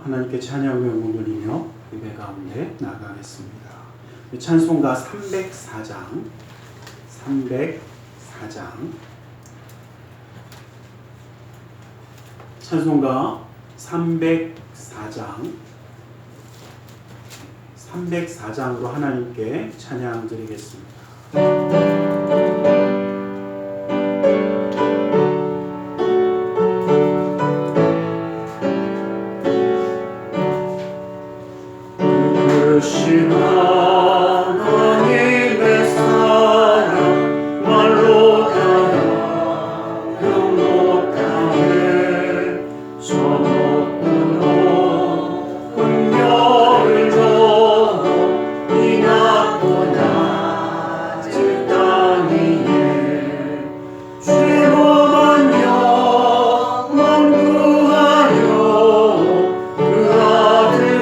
하나님께 찬양의 영광 돌리며 예배 가운데 나가겠습니다. 찬송가 304장 찬송가 304장으로 하나님께 찬양 드리겠습니다. 하나님의 사랑 말로 가야 영원하네. 저 높은 은별을 줘 이 낮고 낮은 땅 위에 죄고만 영원 구하려 그 아들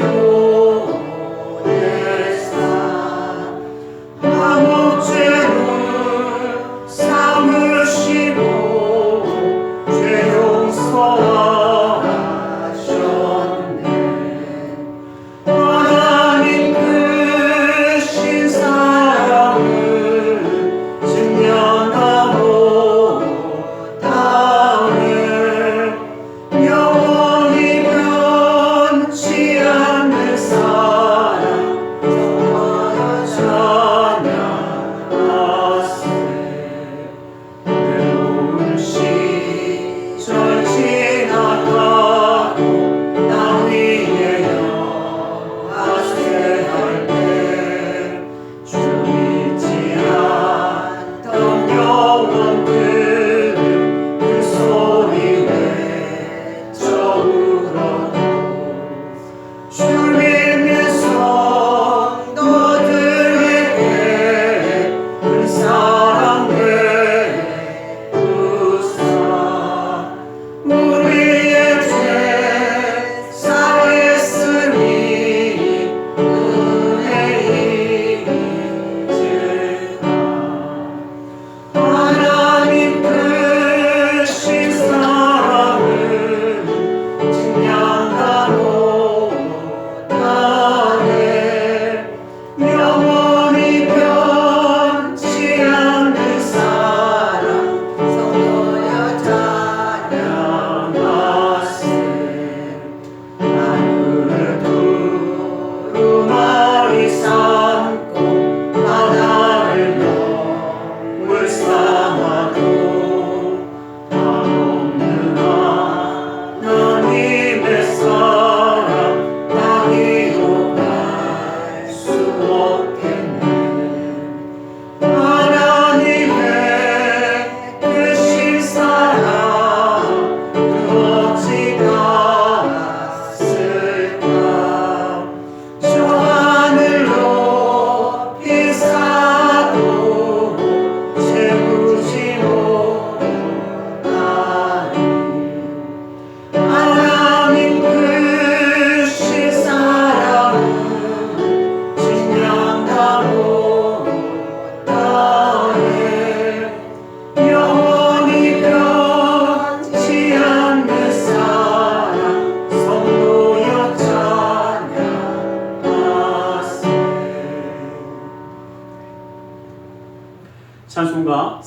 찬송가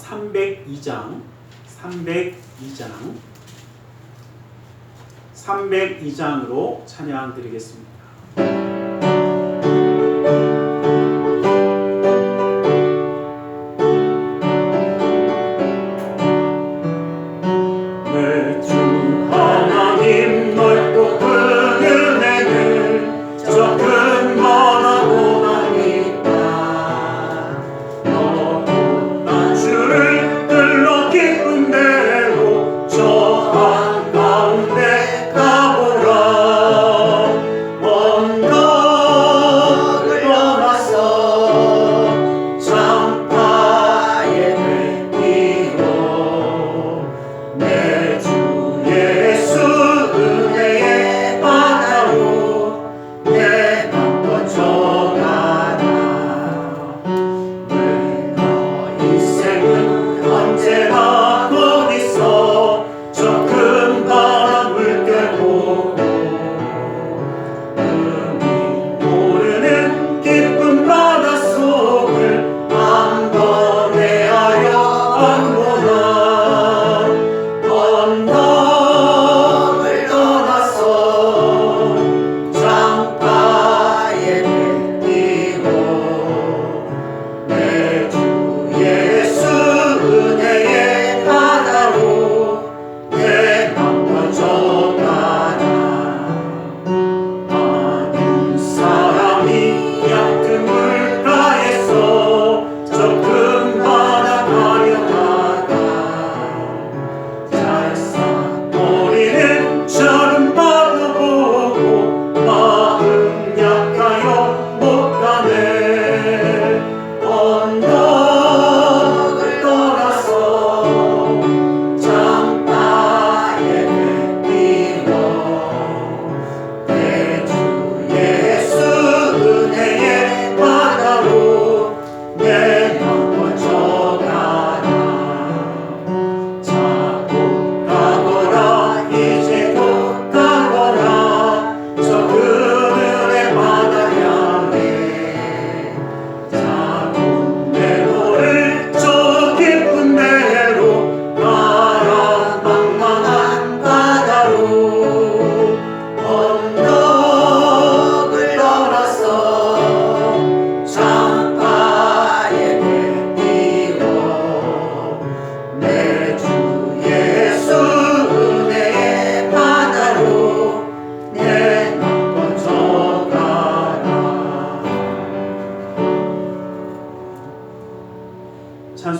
302장으로 찬양 드리겠습니다. 가보라 먼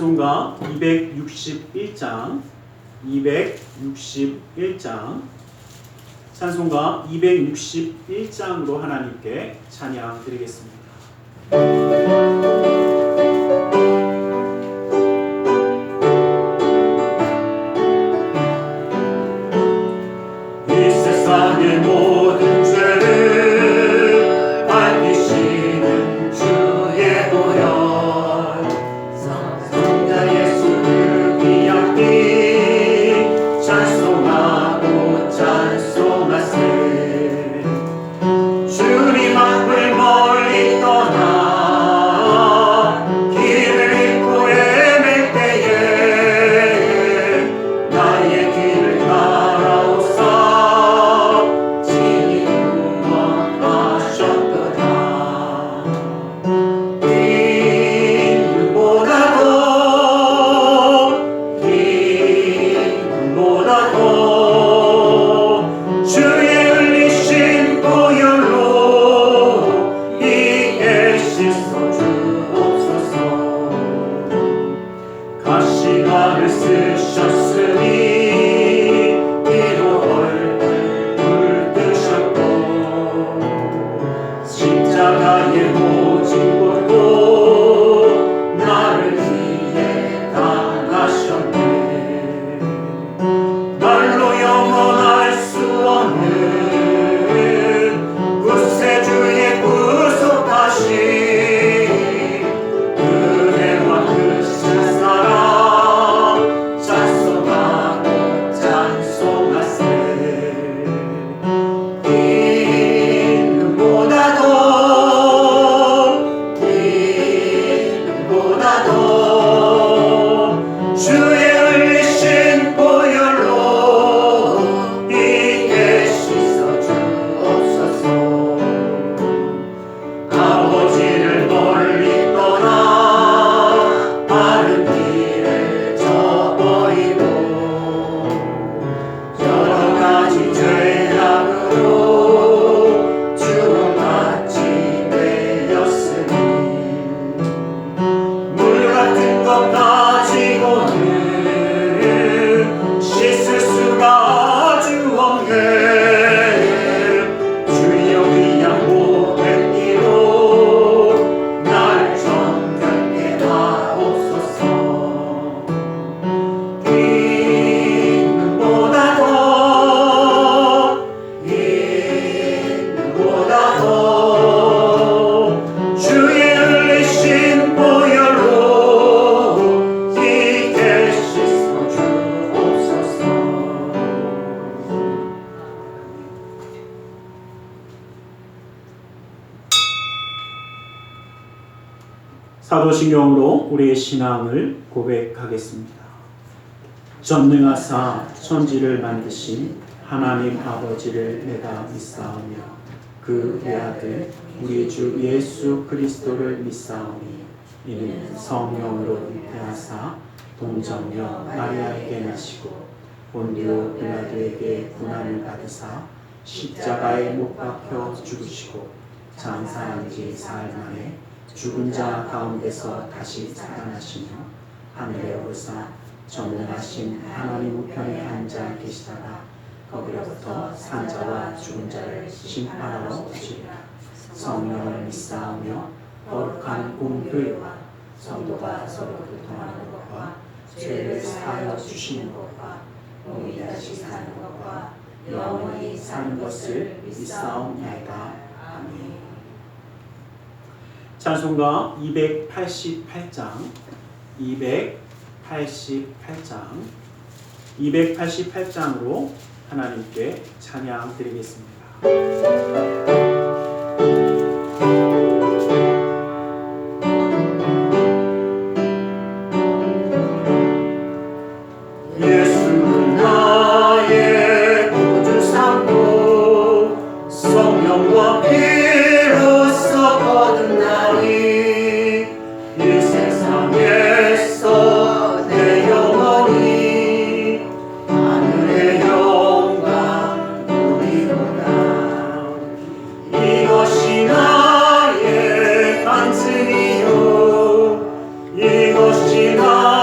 찬송가 261장, 261장, 찬송가 261장으로 하나님께 찬양 드리겠습니다. 이 세상의 모든 죄를 밝히시는 주의 보혈, 성자 예수를 귀한 피 찬송하고 찬송하세. 주님 앞을 멀리 떠나 길을 잃고 헤맬 때에 나의 길을 따라오사 진히 구원하셨도다. 기름보다도 주의 흘리신 보혈로 이에 씻어 주옵소서. 가시관을 쓰셨으니 피로 얼굴 물드셨고 십자가의 모진 곳도 나를 위해 당하셨네. 말로 영원할 수 없는 구세주의 구속하신 은혜와 크신 사랑 찬송하고 찬송하세. 기름보다도 주의 흘리신 보혈로 이에 씻어 주옵소서. 아버지를 멀리 떠나 바른 길을 저버리고 여러 가지 죄악으로 주홍같이 되었으니 물 같은 것 가지고는 씻을 수가 아주 없네. 주여 귀한 보혈 피로 날 정결케 하옵소서. 기름보다도 주의 흘리신 보혈로 이에 씻어 주옵소서. 사도신경으로 우리의 신앙을 고백하겠습니다. 전능하사 천지를 만드신 하나님 아버지를 내가 믿사오며 그 외아들 우리 주 예수 그리스도를 믿사오니 이는 성령으로 잉태하사 동정녀 마리아에게 나시고 본디오 빌라도에게 고난을 받으사 십자가에 못 박혀 죽으시고 장사한 지 사흘 만에 죽은 자 가운데서 다시 살아나시며 하늘에 오르사 전능하신 하나님 우편에 앉아 계시다가 거기로부터 산자와 죽은 자를 심판하러 오시리라. 성령을 믿사오며 거룩한 공교회와 성도가 서로 교통하는 것과 죄를 사하여 주시는 것과 몸이 다시 사는 것과 영원히 사는 것을 믿사옵나이다. 아멘. 찬송가 288장, 288장으로 하나님께 찬양 드리겠습니다. 예수는 나의 구주 삼고 성령과 피로써 거듭 나니 이 세상에서 내 영혼이 하늘의 영광 누리도다. 이것이 나의 간증이요 이것이 나의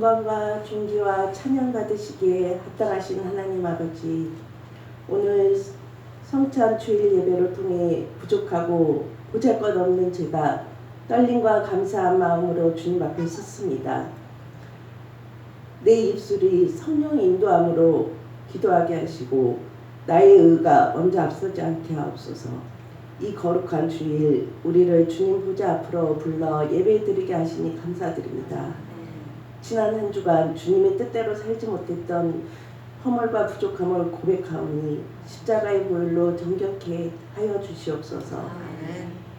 영광과 존귀와 찬양 받으시기에 합당하신 하나님 아버지, 오늘 성찬 주일 예배를 통해 부족하고 보잘것없는 제가 떨림과 감사한 마음으로 주님 앞에 섰습니다. 내 입술이 성령의 인도함으로 기도하게 하시고 나의 의가 먼저 앞서지 않게 하옵소서. 이 거룩한 주일 우리를 주님 보좌 앞으로 불러 예배드리게 하시니 감사드립니다. 지난 한 주간 주님의 뜻대로 살지 못했던 허물과 부족함을 고백하오니 십자가의 보혈로 정결케 하여 주시옵소서.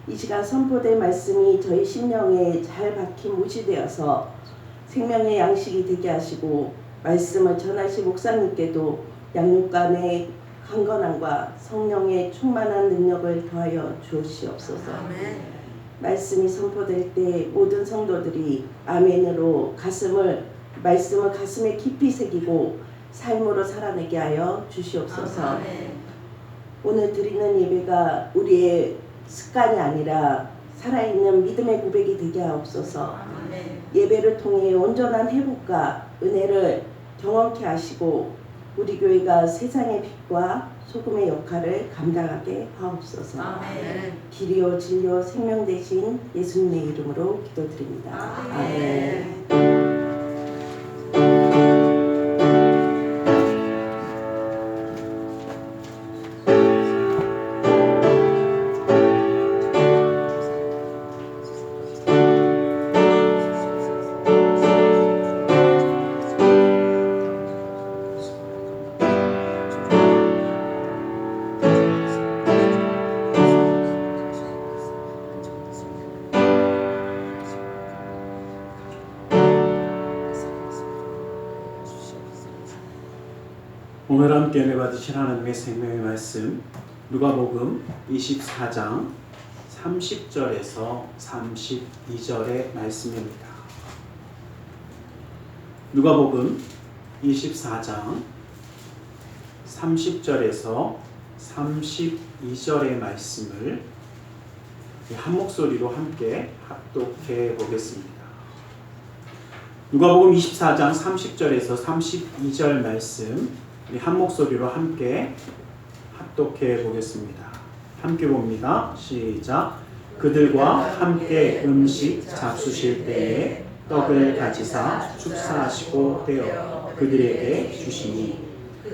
이 시간 선포된 말씀이 저희 심령에 잘 박힌 못이 되어서 생명의 양식이 되게 하시고 말씀을 전하신 목사님께도 양육간의 강건함과 성령의 충만한 능력을 더하여 주시옵소서. 말씀이 선포될 때 모든 성도들이 아멘으로 말씀을 가슴에 깊이 새기고 삶으로 살아내게 하여 주시옵소서. 오늘 드리는 예배가 우리의 습관이 아니라 살아있는 믿음의 고백이 되게 하옵소서. 예배를 통해 온전한 회복과 은혜를 경험케 하시고 우리 교회가 세상의 빛과 소금의 역할을 감당하게 하옵소서. 길이요 진리요 생명 되신 예수님의 이름으로 기도드립니다. 아멘. 오늘 함께 은혜 받으실 하나님의 생명의 말씀 누가복음 24장 30절에서 32절의 말씀입니다. 누가복음 24장 30절에서 32절의 말씀을 한 목소리로 함께 합독해 보겠습니다. 누가복음 24장 30절에서 32절 말씀 우리 한 목소리로 함께 합독해 보겠습니다. 함께 봅니다. 시작. 그들과 함께 음식 잡수실 때에 떡을 가지사 축사하시고 떼어 그들에게 주시니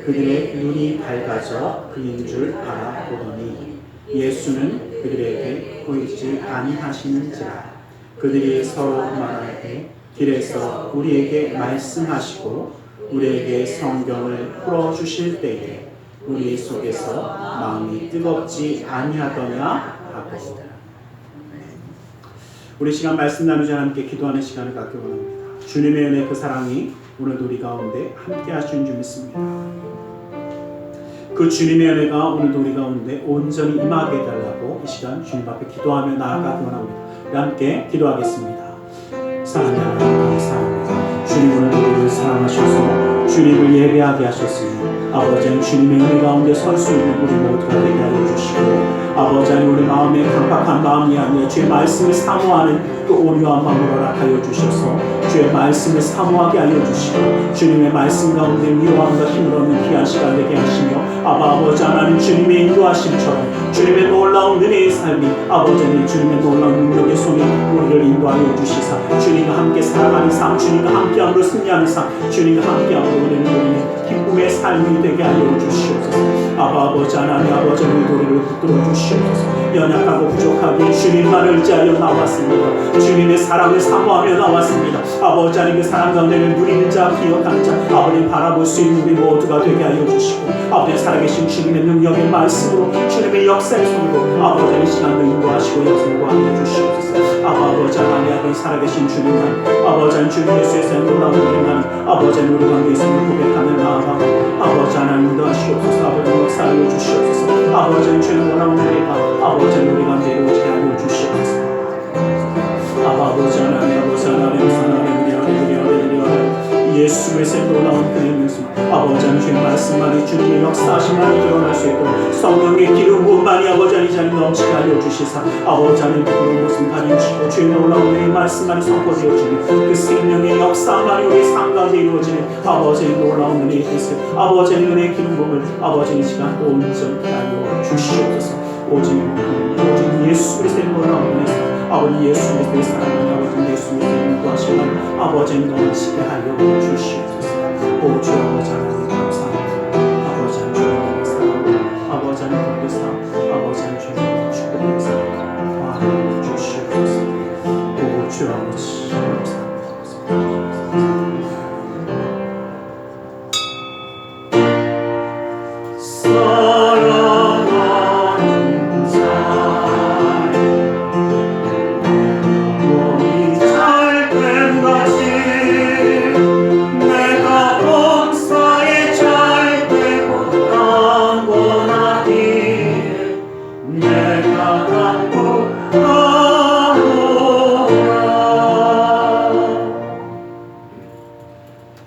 그들의 눈이 밝아져 그인 줄 알아보더니 예수는 그들에게 보이지 아니하시는지라. 그들이 서로 말할 때 길에서 우리에게 말씀하시고 우리에게 성경을 풀어주실 때에 우리 속에서 마음이 뜨겁지 아니하더냐 하고. 우리 시간 말씀 나누자 함께 기도하는 시간을 갖기 원합니다. 주님의 은혜 그 사랑이 오늘도 우리 가운데 함께 하시는 줄 믿습니다. 그 주님의 은혜가 오늘도 우리 가운데 온전히 임하게 해달라고 이 시간 주님 앞에 기도하며 나아가기 원합니다. 우리 함께 기도하겠습니다. 사랑하는 하나님 감사합니다. 주님 오늘 우리를 사랑하셔서 주님을 예배하게 하셨으니 아버지 주님의 은혜 가운데 설 수 있는 우리 모두가 되게 하여 주시고 아버지 우리 마음에 강팍한 마음이 아니라 주의 말씀을 사모하는 그 온유한 마음으로 허락하여 주셔서 주의 말씀을 사모하게 하여 주시고 주님의 말씀 가운데 위로함과 힘을 얻는 귀한 시간 되게 하시며 아버지 하나님 주님의 인도하심처럼 주님의 놀라운 은혜의 삶이 아버지 하나님 주님의 놀라운 능력의 손이 우리를 인도하여 주시사 주님과 함께 살아가는 삶 주님과 함께함으로 승리하는 삶 주님과 함께함으로 우리는 누리는 기쁨의 삶이 되게 하여 주시옵소서. 아버지 하나님 아버지 우리를 붙들어 주시옵소서. 연약하고 부족하게 주님만을 의지하여 나왔습니다. 주님의 사랑을 사모하며 나왔습니다. 아버지 하나님 그 사랑 가운데는 누리는 자 기억하는 자 아버지 바라볼 수 있는 우리 모두가 되게 하여 주시고 아버지 살아계신 주님의 능력의 말씀으로 주님의 역사의 손으로 아버지의 시간을 인도하시고 역사하여 주시옵소서. 아버지 하나님 아버지 살아계신 주님만 아버지 하나님 주님 예수의 놀라운 은혜만 아버지 하나님 우리 가운데 있음을 고백하며 나아가고 아버지 하나님 인도하시옵소서. 아버지 역사하여 주시옵소서. 아버지 하나님 주의 놀라운 은혜가 아버지 하나님 우리 가운데 이루어지게 하여 주시옵소서. 아버지 하나님 아버지 하나님 하나님 우리 예수 그리스도의 놀라운 은혜의 말씀, 아버지 하나님 주의 말씀만이 주님의 역사하심만이 드러날 수 있도록 성령의 기름 부음만이 아버지 하나님 이 자리에 넘치게 하여 주시사 아버지 하나님 그런 모습 가려주시고 주의 놀라운 은혜의 말씀만이 선포되어지는 그 생명의 역사만이 우리의 삶 가운데 이루어지는 아버지의 놀라운 은혜의 뜻을 아버지의 은혜의 기름 부음을 아버지의 이 시간 온전히 하여 주시옵소서. 오직 예수 그리스도의 놀라운 은혜사 아버지 예수 그리스도의 사랑을 아버지 예수 그리스도의 인도하시는 아버지의 넘치게 하여 주시옵소서. 오 주 아버지 하나님 감사합니다. 아버지 하나님 주님의 사랑 아버지 하나님 그 사랑 아버지 하나님 주님의 축복의 사랑 더하여 주시옵소서. 오 주 아버지 감사합니다.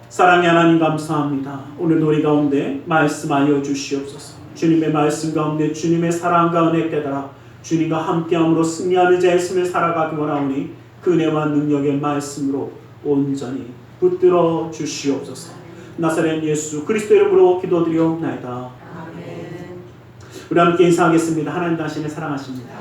사랑의 하나님 감사합니다. 오늘 우리 가운데 말씀하여 주시옵소서. 주님의 말씀 가운데 주님의 사랑과 은혜 깨달아 주님과 함께함으로 승리하는 자의 삶을 살아가기 원하오니 그 은혜와 능력의 말씀으로 온전히 붙들어 주시옵소서. 나사렛 예수 그리스도 이름으로 기도드리옵나이다. 아멘. 우리 함께 인사하겠습니다. 하나님 당신을 사랑하십니다.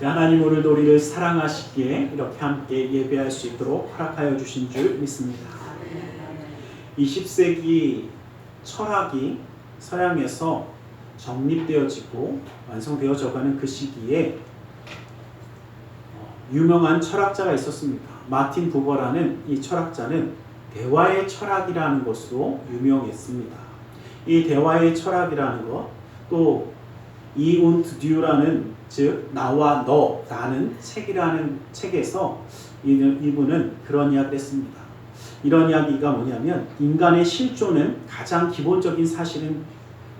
하나님 오늘도 우리를 사랑하시기에 이렇게 함께 예배할 수 있도록 허락하여 주신 줄 믿습니다. 20세기 철학이 서양에서 정립되어지고 완성되어져가는 그 시기에 유명한 철학자가 있었습니다. 마틴 부버라는 이 철학자는 대화의 철학이라는 것으로 유명했습니다. 이 대화의 철학이라는 것, 또 이 운트 듀라는 즉 나와 너라는 책에서 이분은 그런 이야기를 했습니다. 이런 이야기가 뭐냐면 인간의 실존은 가장 기본적인 사실은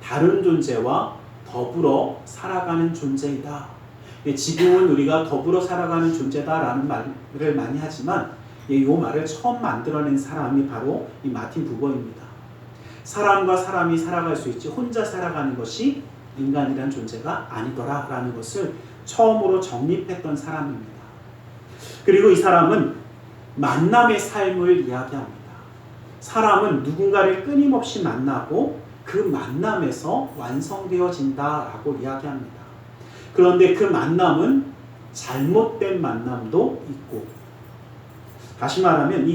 다른 존재와 더불어 살아가는 존재이다. 지금은 우리가 더불어 살아가는 존재다라는 말을 많이 하지만 이 말을 처음 만들어낸 사람이 바로 이 마틴 부버입니다. 사람과 사람이 살아갈 수 있지 혼자 살아가는 것이 인간이란 존재가 아니더라라는 것을 처음으로 정립했던 사람입니다. 그리고 이 사람은 만남의 삶을 이야기합니다. 사람은 누군가를 끊임없이 만나고 그 만남에서 완성되어진다라고 이야기합니다. 그런데 그 만남은 잘못된 만남도 있고, 다시 말하면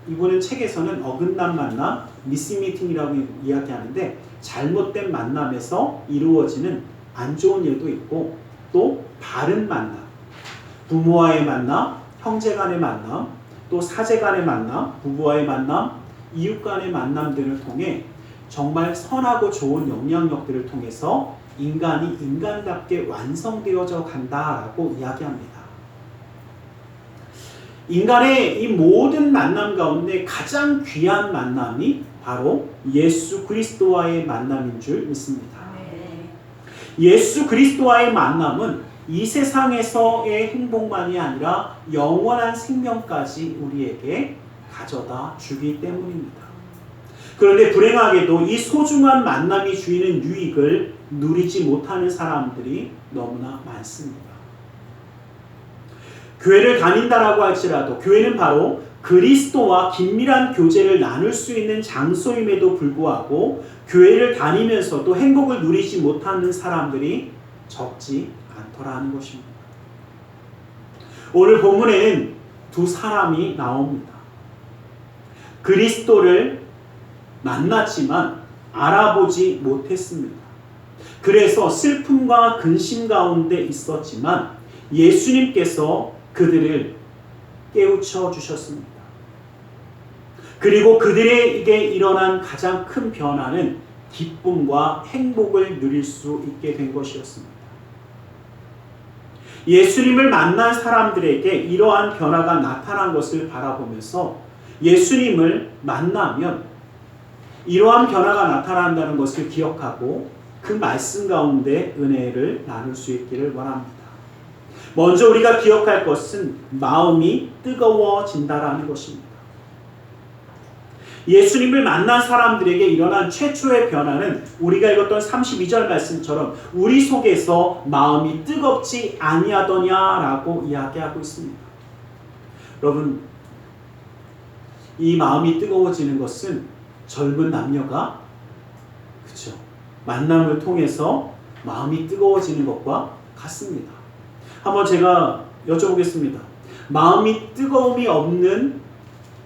이분은 책에서는 어긋난 만남, 미스미팅이라고 이야기하는데 잘못된 만남에서 이루어지는 안 좋은 일도 있고 또 바른 만남, 부모와의 만남, 형제 간의 만남, 또 사제 간의 만남, 부부와의 만남, 이웃 간의 만남들을 통해 정말 선하고 좋은 영향력들을 통해서 인간이 인간답게 완성되어져 간다라고 이야기합니다. 인간의 이 모든 만남 가운데 가장 귀한 만남이 바로 예수 그리스도와의 만남인 줄 믿습니다. 예수 그리스도와의 만남은 이 세상에서의 행복만이 아니라 영원한 생명까지 우리에게 가져다 주기 때문입니다. 그런데 불행하게도 이 소중한 만남이 주이는 유익을 누리지 못하는 사람들이 너무나 많습니다. 교회를 다닌다라고 할지라도 교회는 바로 그리스도와 긴밀한 교제를 나눌 수 있는 장소임에도 불구하고 교회를 다니면서도 행복을 누리지 못하는 사람들이 적지 않더라는 것입니다. 오늘 본문에는 두 사람이 나옵니다. 그리스도를 만났지만 알아보지 못했습니다. 그래서 슬픔과 근심 가운데 있었지만 예수님께서 그들을 깨우쳐 주셨습니다. 그리고 그들에게 일어난 가장 큰 변화는 기쁨과 행복을 누릴 수 있게 된 것이었습니다. 예수님을 만난 사람들에게 이러한 변화가 나타난 것을 바라보면서 예수님을 만나면 이러한 변화가 나타난다는 것을 기억하고 그 말씀 가운데 은혜를 나눌 수 있기를 원합니다. 먼저 우리가 기억할 것은 마음이 뜨거워진다라는 것입니다. 예수님을 만난 사람들에게 일어난 최초의 변화는 우리가 읽었던 32절 말씀처럼 우리 속에서 마음이 뜨겁지 아니하더냐라고 이야기하고 있습니다. 여러분, 이 마음이 뜨거워지는 것은 젊은 남녀가 그렇죠, 만남을 통해서 마음이 뜨거워지는 것과 같습니다. 한번 제가 여쭤보겠습니다. 마음이 뜨거움이 없는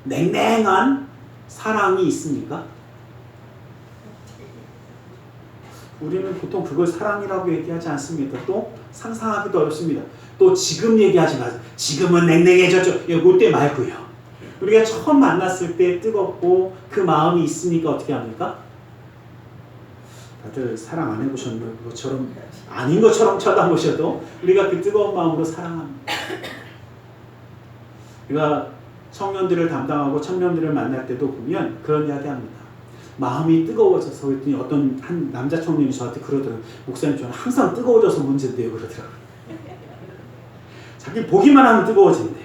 냉랭한 사랑이 있습니까? 우리는 보통 그걸 사랑이라고 얘기하지 않습니다. 또 상상하기도 어렵습니다. 또 지금 얘기하지 마세요. 지금은 냉랭해졌죠. 그때 말고요. 우리가 처음 만났을 때 뜨겁고 그 마음이 있으니까 어떻게 합니까? 다들 사랑 안 해보셨는 것처럼 아닌 것처럼 쳐다보셔도 우리가 그 뜨거운 마음으로 사랑합니다. 우리가 청년들을 담당하고 청년들을 만날 때도 보면 그런 이야기 합니다. 마음이 뜨거워져서 그랬더니 어떤 한 남자 청년이 저한테 그러더라고요. 목사님, 저는 항상 뜨거워져서 문제인데요. 그러더라고요. 자기 보기만 하면 뜨거워진대.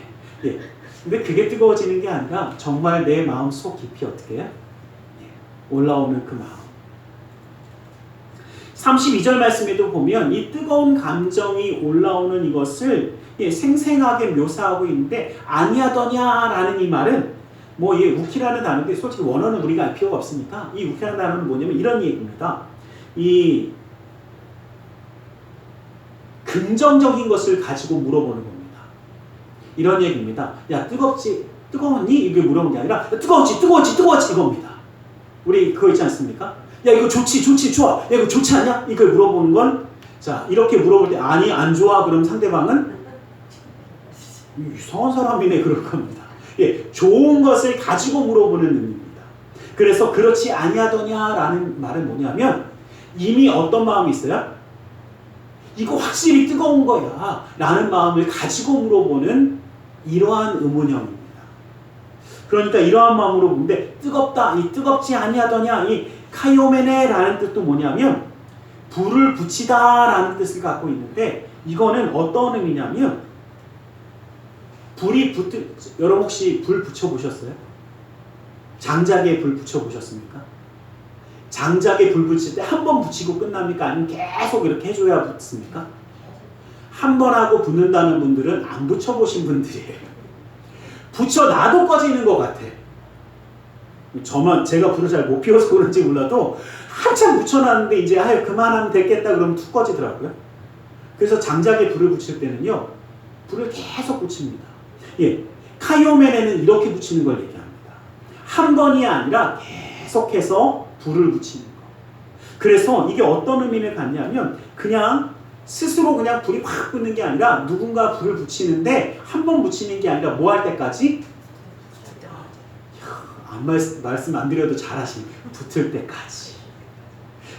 예. 근데 그게 뜨거워지는 게 아니라 정말 내 마음 속 깊이 어떻게 해요? 예. 올라오는 그 마음. 32절 말씀에도 보면 이 뜨거운 감정이 올라오는 이것을 생생하게 묘사하고 있는데, 아니하더냐라는 이 말은 뭐 이 우키라는 단어인데 솔직히 원어는 우리가 알 필요가 없으니까 이 우키라는 단어는 뭐냐면 이런 얘기입니다. 이 긍정적인 것을 가지고 물어보는 겁니다. 이런 얘기입니다. 야, 뜨거웠니? 이게 물어보는 게 아니라 뜨거웠지 이겁니다. 우리 그거 있지 않습니까? 야, 이거 좋지 좋아. 야, 이거 좋지 않냐? 이걸 물어보는 건, 자, 이렇게 물어볼 때 아니 안 좋아 그럼 상대방은 이상한 사람이네 그럴 겁니다. 예, 좋은 것을 가지고 물어보는 의미입니다. 그래서 그렇지 아니하더냐라는 말은 뭐냐면 이미 어떤 마음이 있어요? 이거 확실히 뜨거운 거야 라는 마음을 가지고 물어보는 이러한 의문형입니다. 그러니까 이러한 마음으로 보는데, 뜨겁다, 이 뜨겁지 아니하더냐, 이 카이오메네라는 뜻도 뭐냐면 불을 붙이다 라는 뜻을 갖고 있는데, 이거는 어떤 의미냐면 여러분 혹시 불 붙여보셨어요? 장작에 불 붙여보셨습니까? 장작에 불 붙일 때 한 번 붙이고 끝납니까? 아니면 계속 이렇게 해줘야 붙습니까? 한 번 하고 붙는다는 분들은 안 붙여보신 분들이에요. 붙여놔도 꺼지는 것 같아. 제가 불을 잘 못 피워서 그런지 몰라도 한참 붙여놨는데 이제 아유 그만하면 됐겠다 그러면 툭 꺼지더라고요. 그래서 장작에 불을 붙일 때는요, 불을 계속 붙입니다. 예, 카이오멘에는 이렇게 붙이는 걸 얘기합니다. 한 번이 아니라 계속해서 불을 붙이는 거. 그래서 이게 어떤 의미를 갖냐면 그냥 스스로 그냥 불이 확 붙는 게 아니라 누군가 불을 붙이는데 한 번 붙이는 게 아니라 뭐 할 때까지? 말씀 안 드려도 잘하시네. 붙을 때까지.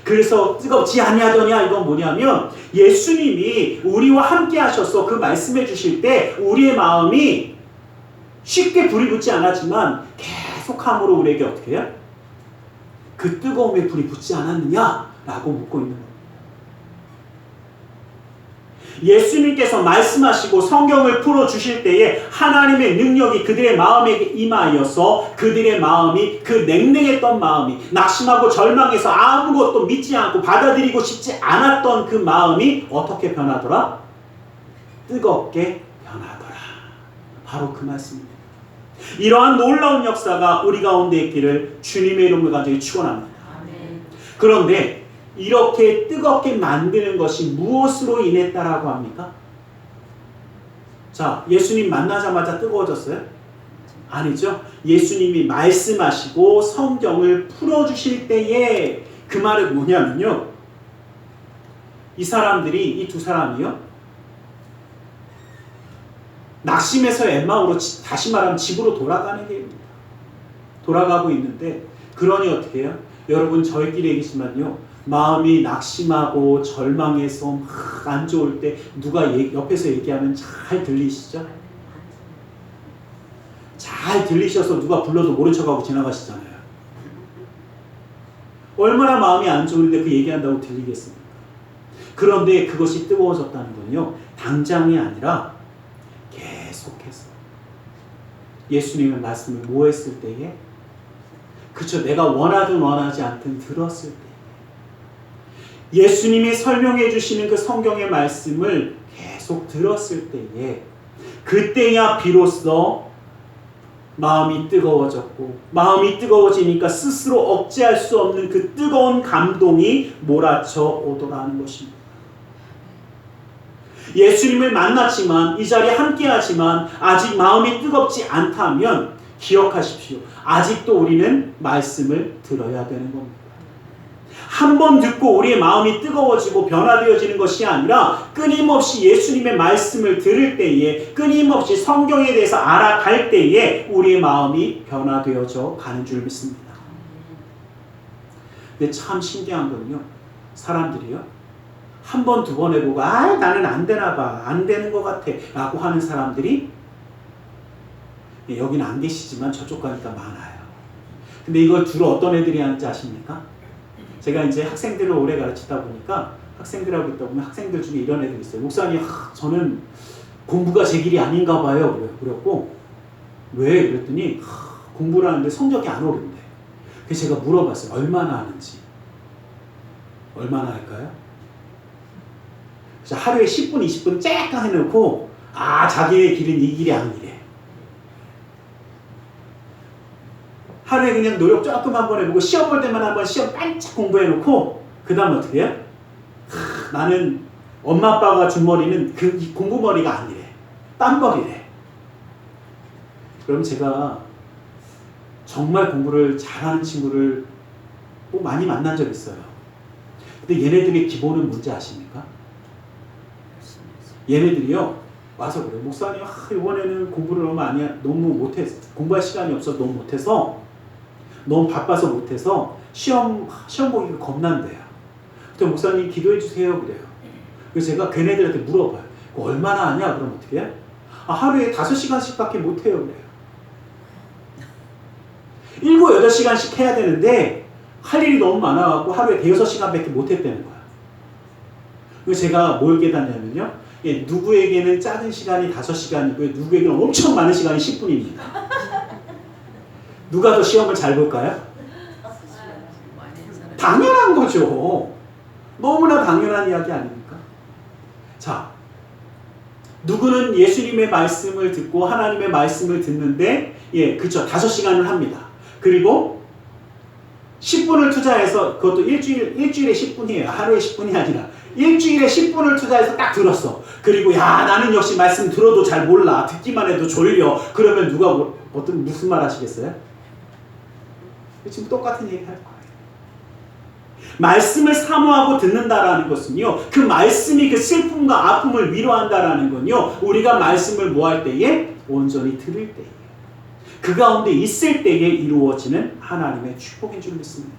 그래서 뜨겁지 아니하더냐, 이건 뭐냐면 예수님이 우리와 함께 하셔서 그 말씀해 주실 때 우리의 마음이 쉽게 불이 붙지 않았지만 계속함으로 우리에게 어떻게 해요? 그 뜨거움에 불이 붙지 않았느냐라고 묻고 있는 겁니다. 예수님께서 말씀하시고 성경을 풀어주실 때에 하나님의 능력이 그들의 마음에 임하여서 그들의 마음이, 그 냉랭했던 마음이, 낙심하고 절망해서 아무것도 믿지 않고 받아들이고 싶지 않았던 그 마음이 어떻게 변하더라? 뜨겁게 변하더라. 바로 그 말씀입니다. 이러한 놀라운 역사가 우리 가운데 있기를 주님의 이름으로 간절히 축원합니다. 그런데 이렇게 뜨겁게 만드는 것이 무엇으로 인했다라고 합니까? 자, 예수님 만나자마자 뜨거워졌어요? 아니죠. 예수님이 말씀하시고 성경을 풀어주실 때에 그 말은 뭐냐면요, 이 사람들이, 이 두 사람이요, 낙심해서 엠마오로, 다시 말하면 집으로 돌아가는 길입니다. 돌아가고 있는데, 그러니 어떻게 해요? 여러분 저희끼리 얘기지만요, 마음이 낙심하고 절망해서 막 안 좋을 때 누가 옆에서 얘기하면 잘 들리시죠? 잘 들리셔서 누가 불러도 모른 척하고 지나가시잖아요. 얼마나 마음이 안 좋은데 그 얘기한다고 들리겠습니까? 그런데 그것이 뜨거워졌다는 건요, 당장이 아니라 계속해서 예수님의 말씀을 뭐 했을 때에, 그쵸, 내가 원하든 원하지 않든 들었을 때, 예수님이 설명해 주시는 그 성경의 말씀을 계속 들었을 때에, 그때야 비로소 마음이 뜨거워졌고, 마음이 뜨거워지니까 스스로 억제할 수 없는 그 뜨거운 감동이 몰아쳐 오더라는 것입니다. 예수님을 만났지만, 이 자리에 함께하지만 아직 마음이 뜨겁지 않다면 기억하십시오. 아직도 우리는 말씀을 들어야 되는 겁니다. 한 번 듣고 우리의 마음이 뜨거워지고 변화되어지는 것이 아니라 끊임없이 예수님의 말씀을 들을 때에, 끊임없이 성경에 대해서 알아갈 때에 우리의 마음이 변화되어져 가는 줄 믿습니다. 근데 참 신기한 건요, 사람들이요, 한 번, 두 번 해보고 나는 안 되나 봐, 안 되는 것 같아 라고 하는 사람들이 여기는 안 계시지만 저쪽 가니까 많아요. 근데 이걸 주로 어떤 애들이 하는지 아십니까? 제가 이제 학생들을 오래 가르치다 보니까 학생들하고 있다 보면 학생들 중에 이런 애들이 있어요. 목사님, 저는 공부가 제 길이 아닌가 봐요. 그랬고, 왜? 그랬더니 공부를 하는데 성적이 안 오른대. 그래서 제가 물어봤어요. 얼마나 하는지. 얼마나 할까요? 그래서 하루에 10분, 20분 쫙 해놓고 자기의 길은 이 길이 아니래. 하루에 그냥 노력 조금 한번 해보고 시험 볼 때만 한번 시험 반짝 공부해놓고 그 다음 어떻게 해요? 나는 엄마 아빠가 준 머리는 그 공부머리가 아니래. 땀머리래. 그럼 제가 정말 공부를 잘하는 친구를 많이 만난 적 있어요. 근데 얘네들의 기본은 뭔지 아십니까? 얘네들이요, 와서 그래요. 목사님, 이번에는 공부를 너무 못해서, 공부할 시간이 없어서 너무 못해서, 너무 바빠서 못해서 시험 보기가 겁난대요. 그때 목사님 기도해 주세요 그래요. 그래서 제가 걔네들한테 물어봐요. 얼마나 하냐? 그럼 어떻게 해? 하루에 5시간씩밖에 못해요 그래요. 7, 8시간씩 해야 되는데 할 일이 너무 많아갖고 하루에 5-6시간밖에 못했다는 거야. 그래서 제가 뭘 깨닫냐면요, 누구에게는 작은 시간이 5시간이고요, 누구에게는 엄청 많은 시간이 10분입니다. 누가 더 시험을 잘 볼까요? 당연한 거죠. 너무나 당연한 이야기 아닙니까? 자, 누구는 예수님의 말씀을 듣고 하나님의 말씀을 듣는데, 그쵸, 5시간을 합니다. 그리고 10분을 투자해서, 그것도 일주일에 10분이에요. 하루에 10분이 아니라 일주일에 10분을 투자해서 딱 들었어. 그리고 나는 역시 말씀 들어도 잘 몰라, 듣기만 해도 졸려. 그러면 누가 무슨 말 하시겠어요? 지금 똑같은 얘기 할 거예요. 말씀을 사모하고 듣는다라는 것은요, 그 말씀이 그 슬픔과 아픔을 위로한다라는 건요, 우리가 말씀을 뭐 할 때에? 온전히 들을 때에, 그 가운데 있을 때에 이루어지는 하나님의 축복인 줄 믿습니다.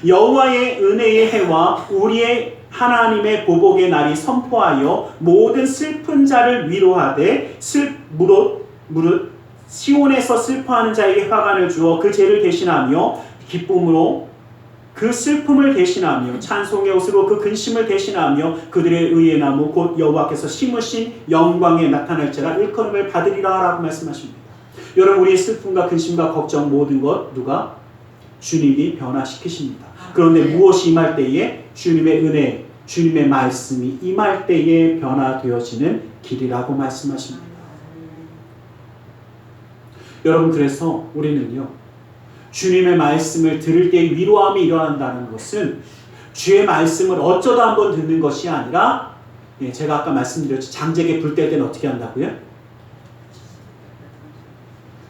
여호와의 은혜의 해와 우리의 하나님의 보복의 날이 선포하여 모든 슬픈 자를 위로하되 무릇 시온에서 슬퍼하는 자에게 화관을 주어 그 죄를 대신하며 기쁨으로 그 슬픔을 대신하며 찬송의 옷으로 그 근심을 대신하며 그들의 의의 나무 곧 여호와께서 심으신 영광에 나타날지라 일컬음을 받으리라 라고 말씀하십니다. 여러분, 우리의 슬픔과 근심과 걱정 모든 것 누가? 주님이 변화시키십니다. 그런데 무엇이 임할 때에? 주님의 은혜, 주님의 말씀이 임할 때에 변화되어지는 길이라고 말씀하십니다. 여러분, 그래서 우리는요, 주님의 말씀을 들을 때 위로함이 일어난다는 것은 주의 말씀을 어쩌다 한번 듣는 것이 아니라, 제가 아까 말씀드렸죠. 장작에 불 뗄 때는 어떻게 한다고요?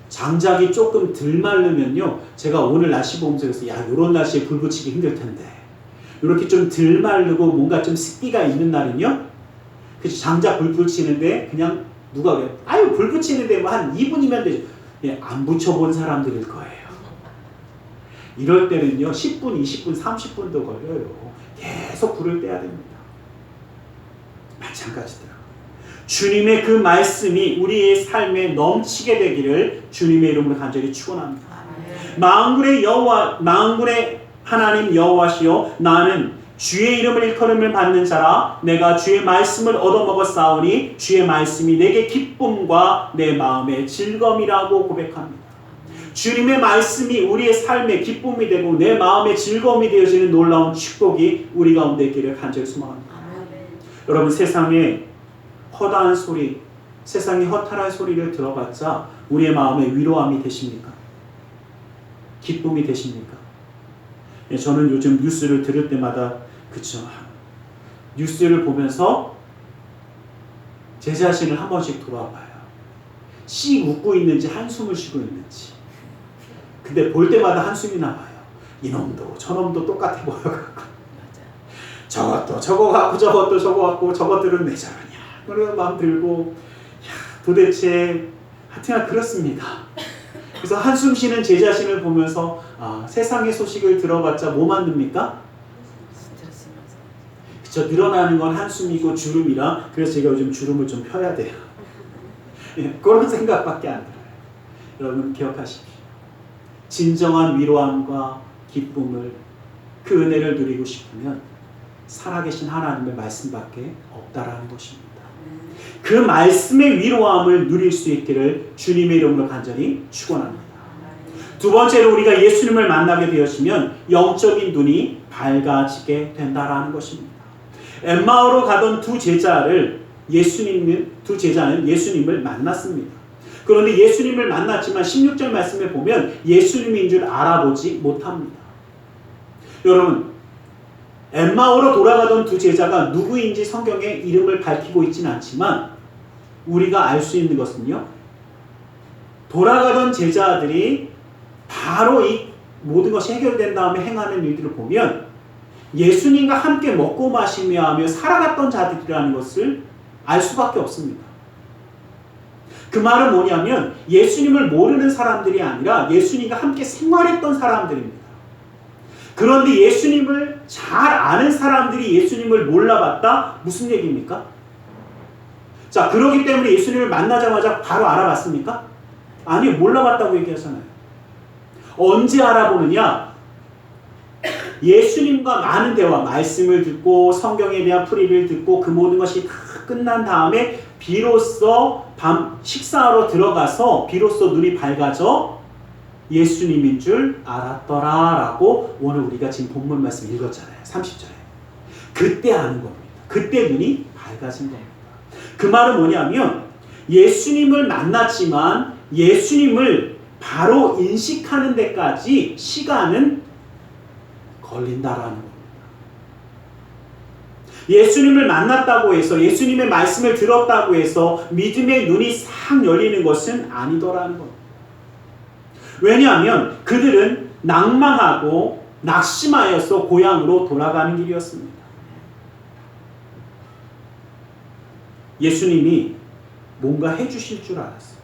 장작이 조금 덜 마르면요, 제가 오늘 날씨 보면서 그래서 이런 날씨에 불 붙이기 힘들 텐데, 이렇게 좀 덜 마르고 뭔가 좀 습기가 있는 날은요, 그래서 장작 불 붙이는데 그냥 누가 그래요? 불 붙이는데 뭐 한 2분이면 되죠. 안 붙여본 사람들일 거예요. 이럴 때는요, 10분, 20분, 30분도 걸려요. 계속 불을 떼야 됩니다. 마찬가지더라고요. 주님의 그 말씀이 우리의 삶에 넘치게 되기를 주님의 이름으로 간절히 축원합니다. 만군의 하나님 여호와시여, 나는 주의 이름을 일컬음을 받는 자라 내가 주의 말씀을 얻어먹었사오니 주의 말씀이 내게 기쁨과 내 마음의 즐거움이라고 고백합니다. 주님의 말씀이 우리의 삶의 기쁨이 되고 내 마음의 즐거움이 되어지는 놀라운 축복이 우리 가운데 있기를 간절히 소망합니다. 여러분, 세상에 허다한 소리, 세상의 허탈한 소리를 들어봤자 우리의 마음에 위로함이 되십니까? 기쁨이 되십니까? 예, 저는 요즘 뉴스를 들을 때마다 그쵸, 뉴스를 보면서 제 자신을 한 번씩 돌아봐요. 씩 웃고 있는지 한숨을 쉬고 있는지. 근데 볼 때마다 한숨이 나와요. 이놈도 저놈도 똑같아 보여갖고 저것도 저거 갖고 저것도 저거 갖고 저것들은 왜 저러냐 그런 마음 들고 도대체 하여튼 그렇습니다. 그래서 한숨 쉬는 제 자신을 보면서 세상의 소식을 들어봤자 뭐 만듭니까? 그쵸, 늘어나는 건 한숨이고 주름이라 그래서 제가 요즘 주름을 좀 펴야 돼요. 예, 그런 생각밖에 안 들어요. 여러분 기억하십시오. 진정한 위로함과 기쁨을 그 은혜를 누리고 싶으면 살아계신 하나님의 말씀밖에 없다라는 것입니다. 그 말씀의 위로함을 누릴 수 있기를 주님의 이름으로 간절히 축원합니다. 두 번째로 우리가 예수님을 만나게 되었으면 영적인 눈이 밝아지게 된다라는 것입니다. 엠마오로 가던 두 제자는 예수님을 만났습니다. 그런데 예수님을 만났지만 16절 말씀에 보면 예수님인 줄 알아보지 못합니다. 여러분, 엠마오로 돌아가던 두 제자가 누구인지 성경에 이름을 밝히고 있지는 않지만 우리가 알 수 있는 것은요, 돌아가던 제자들이 바로 이 모든 것이 해결된 다음에 행하는 일들을 보면 예수님과 함께 먹고 마시며 하며 살아갔던 자들이라는 것을 알 수밖에 없습니다. 그 말은 뭐냐면 예수님을 모르는 사람들이 아니라 예수님과 함께 생활했던 사람들입니다. 그런데 예수님을 잘 아는 사람들이 예수님을 몰라봤다? 무슨 얘기입니까? 자, 그러기 때문에 예수님을 만나자마자 바로 알아봤습니까? 아니, 몰라봤다고 얘기하잖아요. 언제 알아보느냐? 예수님과 많은 대화, 말씀을 듣고 성경에 대한 풀이를 듣고 그 모든 것이 다 끝난 다음에 비로소 밤 식사하러 들어가서 비로소 눈이 밝아져 예수님인 줄 알았더라라고 오늘 우리가 지금 본문 말씀 읽었잖아요. 30절에. 그때 아는 겁니다. 그때 눈이 밝아진 겁니다. 그 말은 뭐냐면 예수님을 만났지만 예수님을 바로 인식하는 데까지 시간은 걸린다라는 겁니다. 예수님을 만났다고 해서 예수님의 말씀을 들었다고 해서 믿음의 눈이 싹 열리는 것은 아니더라는 겁니다. 왜냐하면 그들은 낭망하고 낙심하여서 고향으로 돌아가는 길이었습니다. 예수님이 뭔가 해주실 줄 알았어요.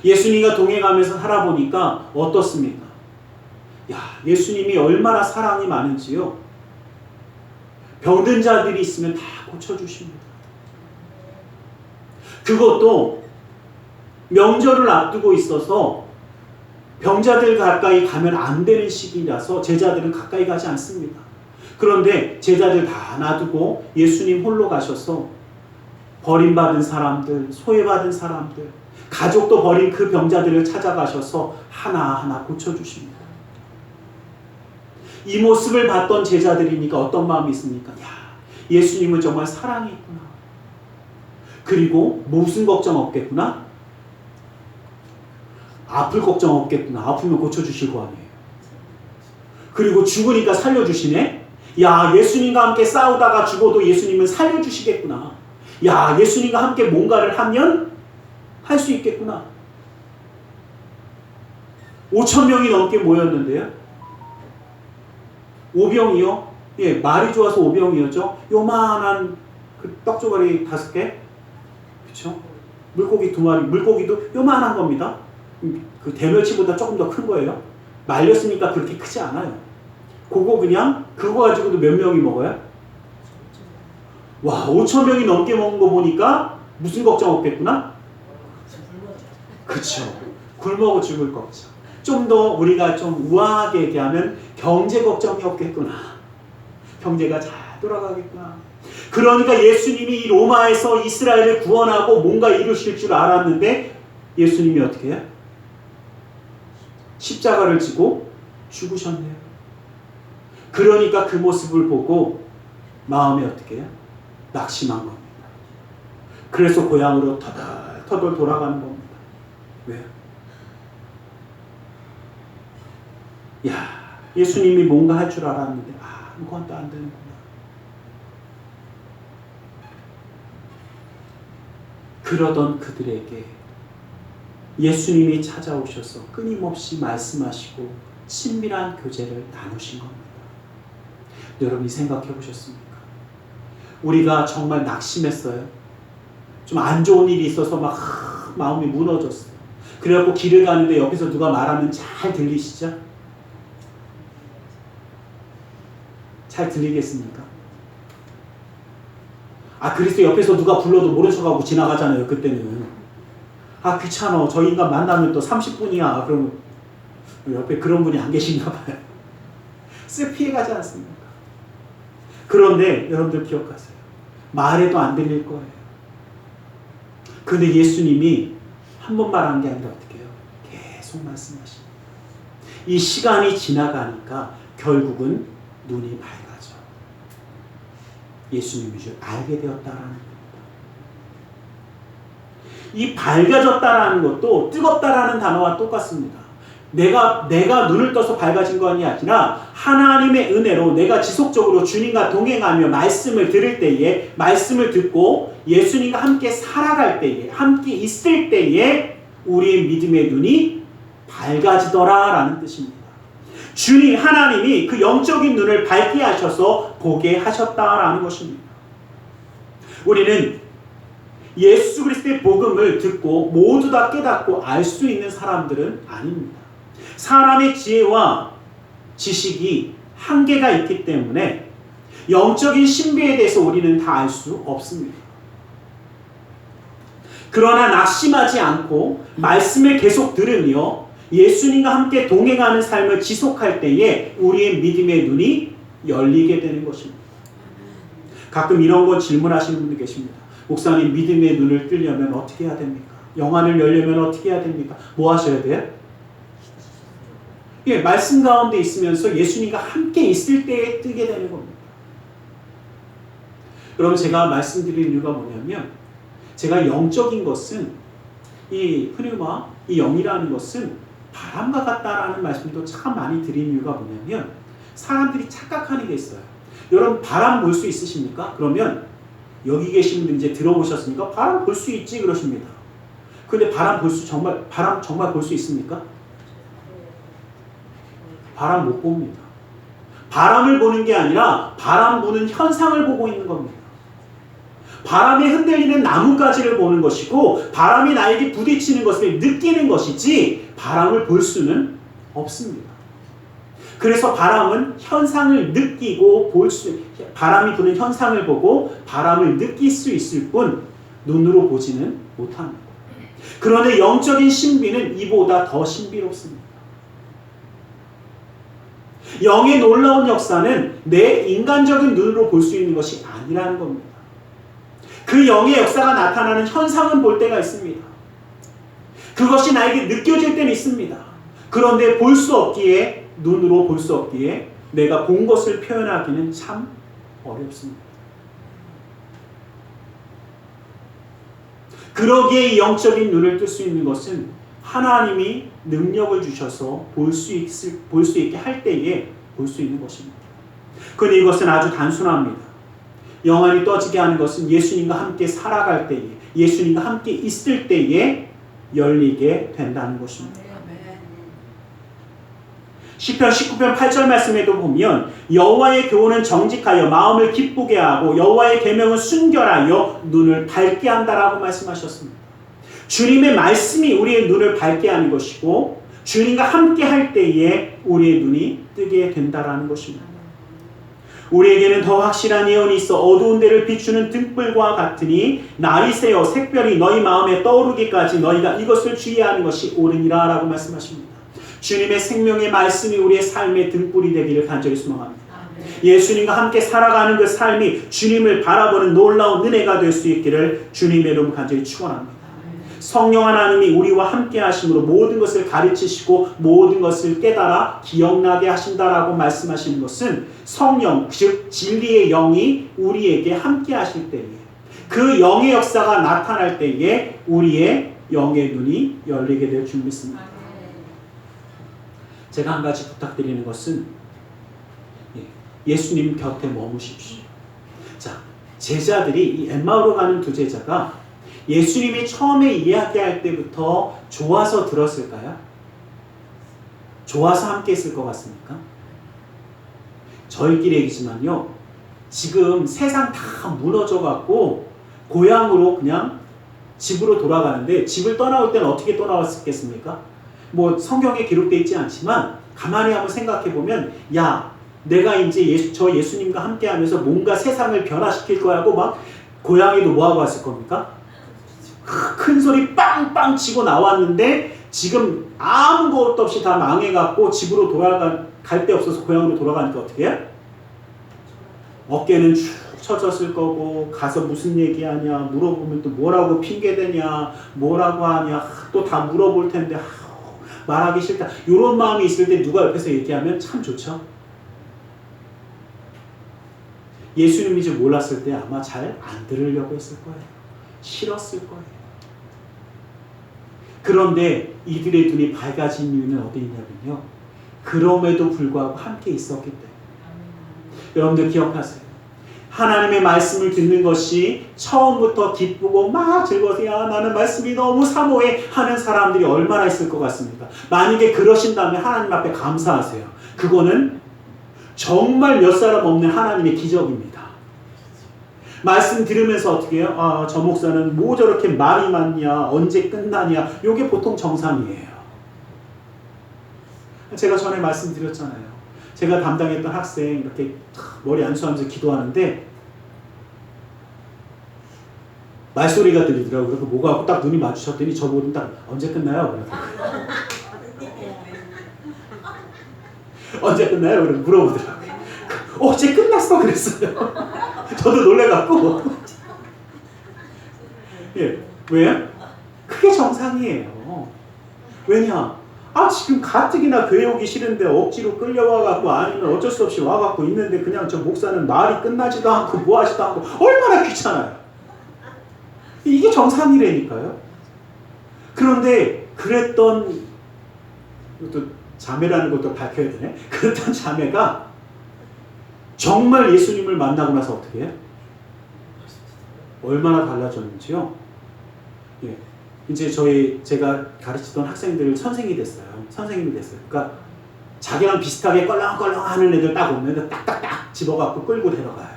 예수님과 동행하면서 살아보니까 어떻습니까? 야, 예수님이 얼마나 사랑이 많은지요. 병든 자들이 있으면 다 고쳐주십니다. 그것도 명절을 앞두고 있어서 병자들 가까이 가면 안 되는 시기라서 제자들은 가까이 가지 않습니다. 그런데 제자들 다 놔두고 예수님 홀로 가셔서 버림받은 사람들, 소외받은 사람들, 가족도 버린 그 병자들을 찾아가셔서 하나하나 고쳐주십니다. 이 모습을 봤던 제자들이니까 어떤 마음이 있습니까? 야, 예수님은 정말 사랑이 있구나. 그리고 무슨 걱정 없겠구나? 아플 걱정 없겠구나. 아프면 고쳐주실 거 아니에요. 그리고 죽으니까 살려주시네? 야, 예수님과 함께 싸우다가 죽어도 예수님은 살려주시겠구나. 야, 예수님과 함께 뭔가를 하면 할 수 있겠구나. 5,000명이 넘게 모였는데요. 오병이요? 예, 말이 좋아서 오병이었죠. 요만한 그 떡조가리 5개, 그렇죠? 물고기 2마리, 물고기도 요만한 겁니다. 그 대멸치보다 조금 더 큰 거예요. 말렸으니까 그렇게 크지 않아요. 그거 가지고도 몇 명이 먹어요? 와, 5,000명이 넘게 먹은 거 보니까 무슨 걱정 없겠구나? 그쵸. 굶어 죽을 걱정. 좀 더 우리가 좀 우아하게 얘기하면 경제 걱정이 없겠구나. 경제가 잘 돌아가겠구나. 그러니까 예수님이 이 로마에서 이스라엘을 구원하고 뭔가 이루실 줄 알았는데 예수님이 어떻게 해요? 십자가를 지고 죽으셨네요. 그러니까 그 모습을 보고 마음이 어떻게 해요? 낙심한 겁니다. 그래서 고향으로 터덜터덜 돌아가는 겁니다. 왜요? 야, 예수님이 뭔가 할 줄 알았는데 아무것도 안 되는구나. 그러던 그들에게 예수님이 찾아오셔서 끊임없이 말씀하시고 친밀한 교제를 나누신 겁니다. 여러분이 생각해 보셨습니까? 우리가 정말 낙심했어요. 좀 안 좋은 일이 있어서 막 마음이 무너졌어요. 그래갖고 길을 가는데 옆에서 누가 말하면 잘 들리시죠? 잘 들리겠습니까? 그래서 옆에서 누가 불러도 모른 척하고 지나가잖아요. 그때는 귀찮아. 저 인간 만나면 또 30분이야. 그러면 옆에 그런 분이 안 계신가 봐요. 쓱 피해가지 않습니까? 그런데 여러분들 기억하세요. 말해도 안 들릴 거예요. 근데 예수님이 한 번 말한 게 아니라 어떻게 해요? 계속 말씀하십니다. 이 시간이 지나가니까 결국은 눈이 밝아져. 예수님인 줄 알게 되었다라는 겁니다. 이 밝아졌다라는 것도 뜨겁다라는 단어와 똑같습니다. 내가 눈을 떠서 밝아진 것이 아니라 하나님의 은혜로 내가 지속적으로 주님과 동행하며 말씀을 들을 때에, 말씀을 듣고 예수님과 함께 살아갈 때에, 함께 있을 때에 우리의 믿음의 눈이 밝아지더라라는 뜻입니다. 주님 하나님이 그 영적인 눈을 밝게 하셔서 보게 하셨다라는 것입니다. 우리는 예수 그리스도의 복음을 듣고 모두 다 깨닫고 알 수 있는 사람들은 아닙니다. 사람의 지혜와 지식이 한계가 있기 때문에 영적인 신비에 대해서 우리는 다 알 수 없습니다. 그러나 낙심하지 않고 말씀을 계속 들으며 예수님과 함께 동행하는 삶을 지속할 때에 우리의 믿음의 눈이 열리게 되는 것입니다. 가끔 이런 거 질문하시는 분들 계십니다. 목사님, 믿음의 눈을 뜨려면 어떻게 해야 됩니까? 영안을 열려면 어떻게 해야 됩니까? 뭐 하셔야 돼요? 말씀 가운데 있으면서 예수님과 함께 있을 때에 뜨게 되는 겁니다. 여러분, 제가 말씀드린 이유가 뭐냐면, 제가 영적인 것은, 이 프뉴마, 이 영이라는 것은 바람과 같다라는 말씀도 참 많이 드린 이유가 뭐냐면, 사람들이 착각하는 게 있어요. 여러분, 바람 볼 수 있으십니까? 그러면 여기 계신 분 이제 들어보셨습니까? 바람 볼 수 있지 그러십니다. 근데 바람 정말 볼 수 있습니까? 바람 못 봅니다. 바람을 보는 게 아니라 바람 부는 현상을 보고 있는 겁니다. 바람에 흔들리는 나뭇가지를 보는 것이고 바람이 나에게 부딪히는 것을 느끼는 것이지 바람을 볼 수는 없습니다. 그래서 바람은 현상을 느끼고 바람이 부는 현상을 보고 바람을 느낄 수 있을 뿐 눈으로 보지는 못합니다. 그런데 영적인 신비는 이보다 더 신비롭습니다. 영의 놀라운 역사는 내 인간적인 눈으로 볼 수 있는 것이 아니라는 겁니다. 그 영의 역사가 나타나는 현상은 볼 때가 있습니다. 그것이 나에게 느껴질 때는 있습니다. 그런데 볼 수 없기에, 눈으로 볼 수 없기에 내가 본 것을 표현하기는 참 어렵습니다. 그러기에 이 영적인 눈을 뜰 수 있는 것은 하나님이 능력을 주셔서 볼 수 있게 할 때에 볼 수 있는 것입니다. 그런데 이것은 아주 단순합니다. 영안이 떠지게 하는 것은 예수님과 함께 살아갈 때에, 예수님과 함께 있을 때에 열리게 된다는 것입니다. 시편 19편 8절 말씀에도 보면 여호와의 교훈은 정직하여 마음을 기쁘게 하고 여호와의 계명은 순결하여 눈을 밝게 한다라고 말씀하셨습니다. 주님의 말씀이 우리의 눈을 밝게 하는 것이고 주님과 함께 할 때에 우리의 눈이 뜨게 된다라는 것입니다. 우리에게는 더 확실한 예언이 있어 어두운 데를 비추는 등불과 같으니 날이 새어 색별이 너희 마음에 떠오르기까지 너희가 이것을 주의하는 것이 옳으니라 라고 말씀하십니다. 주님의 생명의 말씀이 우리의 삶의 등불이 되기를 간절히 소망합니다. 예수님과 함께 살아가는 그 삶이 주님을 바라보는 놀라운 은혜가 될 수 있기를 주님의 이름 간절히 축원합니다. 성령 하나님이 우리와 함께 하심으로 모든 것을 가르치시고 모든 것을 깨달아 기억나게 하신다라고 말씀하시는 것은 성령, 즉 진리의 영이 우리에게 함께 하실 때에, 그 영의 역사가 나타날 때에 우리의 영의 눈이 열리게 될 줄 믿습니다. 제가 한 가지 부탁드리는 것은 예수님 곁에 머무십시오. 자, 제자들이 이 엠마오로 가는 두 제자가 예수님이 처음에 이야기할 때부터 좋아서 들었을까요? 좋아서 함께 했을 것 같습니까? 저희끼리 얘기지만요, 지금 세상 다 무너져 갖고 고향으로 그냥 집으로 돌아가는데, 집을 떠나올 때는 어떻게 떠나왔겠습니까? 뭐 성경에 기록되어 있지 않지만 가만히 한번 생각해 보면, 야, 내가 이제 저 예수님과 함께 하면서 뭔가 세상을 변화시킬 거야 하고 막 고향에도 뭐하고 왔을 겁니까? 큰 소리 빵빵 치고 나왔는데 지금 아무것도 없이 다 망해갖고 집으로 갈 데 없어서 고향으로 돌아가니까 어떻게 해? 어깨는 축 처졌을 거고, 가서 무슨 얘기하냐 물어보면 또 뭐라고 핑계대냐 뭐라고 하냐 또 다 물어볼 텐데 말하기 싫다, 이런 마음이 있을 때 누가 옆에서 얘기하면 참 좋죠. 예수님이 좀 몰랐을 때 아마 잘 안 들으려고 했을 거예요. 싫었을 거예요. 그런데 이들의 눈이 밝아진 이유는 어디 있냐면요, 그럼에도 불구하고 함께 있었기 때문에. 여러분들 기억하세요. 하나님의 말씀을 듣는 것이 처음부터 기쁘고 막 즐거워서 야 나는 말씀이 너무 사모해 하는 사람들이 얼마나 있을 것 같습니까? 만약에 그러신다면 하나님 앞에 감사하세요. 그거는 정말 몇 사람 없는 하나님의 기적입니다. 말씀 들으면서 어떻게 해요? 아, 저 목사는 뭐 저렇게 말이 많냐, 언제 끝나냐, 이게 보통 정상이에요. 제가 전에 말씀드렸잖아요. 제가 담당했던 학생 이렇게 머리 안수하면서 기도하는데 말소리가 들리더라고요. 그래서 뭐가 딱 눈이 마주쳤더니 저보고 딱 언제 끝나요? 언제 끝나요? 그래서 물어보더라고요. 어제 끝났어 그랬어요. 저도 놀래갖고. 예, 왜요? 그게 정상이에요. 왜냐? 아, 지금 가뜩이나 교회 오기 싫은데 억지로 끌려와갖고 아니면 어쩔 수 없이 와갖고 있는데 그냥 저 목사는 말이 끝나지도 않고 뭐 하지도 않고 얼마나 귀찮아요. 이게 정상이라니까요. 그런데 그랬던, 또 자매라는 것도 밝혀야 되네. 그랬던 자매가 정말 예수님을 만나고 나서 어떻게 해요? 얼마나 달라졌는지요. 예. 이제 제가 가르치던 학생들 선생님이 됐어요. 그러니까 자기랑 비슷하게 껄렁껄렁 하는 애들 딱 오면 딱딱딱 집어갖고 끌고 데려가요.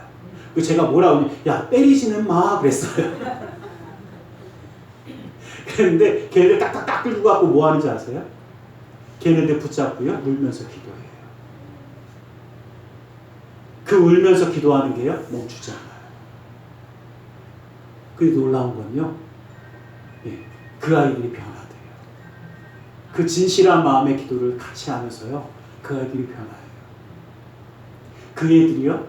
그 제가 뭐라고 하니, 야, 때리지는 마 그랬어요. 그런데 걔네들 딱딱딱 끌고 갖고 뭐 하는지 아세요? 걔네들 붙잡고요, 울면서 기도해요. 그 울면서 기도하는 게요, 멈추지 않아요. 그게 놀라운 건요, 예, 그 아이들이 변화돼요. 그 진실한 마음의 기도를 같이 하면서요, 그 아이들이 변화해요. 그 애들이요,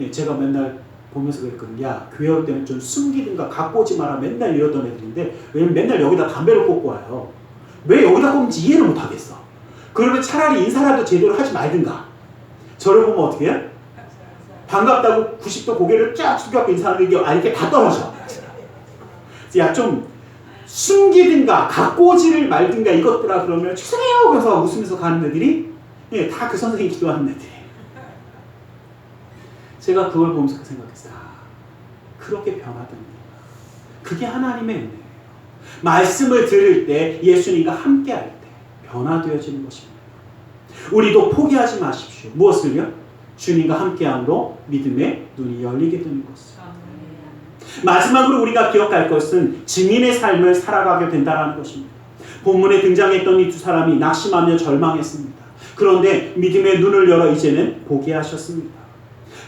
예, 제가 맨날 보면서 그랬거든요. 야, 교회 올 때는 좀 숨기든가 갖고 오지 마라 맨날 이러던 애들인데, 왜냐면 맨날 여기다 담배를 꽂고 와요. 왜 여기다 꽂는지 이해를 못 하겠어. 그러면 차라리 인사라도 제대로 하지 말든가. 저를 보면 어떻게 해요? 반갑다고 90도 고개를 쫙 숙여갖고 인사하는 게 이렇게 다 떨어져. 야, 좀 숨기든가 갖고 오지를 말든가 이것들아 그러면 죄송해요 그래서 웃으면서 가는 애들이, 예, 다 그 선생님이 기도하는 애들이에요. 제가 그걸 보면서 그 생각했어요. 아, 그렇게 변화됩니다. 그게 하나님의 은혜예요. 말씀을 들을 때, 예수님과 함께 할 때 변화되어지는 것입니다. 우리도 포기하지 마십시오. 무엇을요? 주님과 함께함으로 믿음의 눈이 열리게 되는 것을. 마지막으로 우리가 기억할 것은 증인의 삶을 살아가게 된다는 것입니다. 본문에 등장했던 이 두 사람이 낙심하며 절망했습니다. 그런데 믿음의 눈을 열어 이제는 보게 하셨습니다.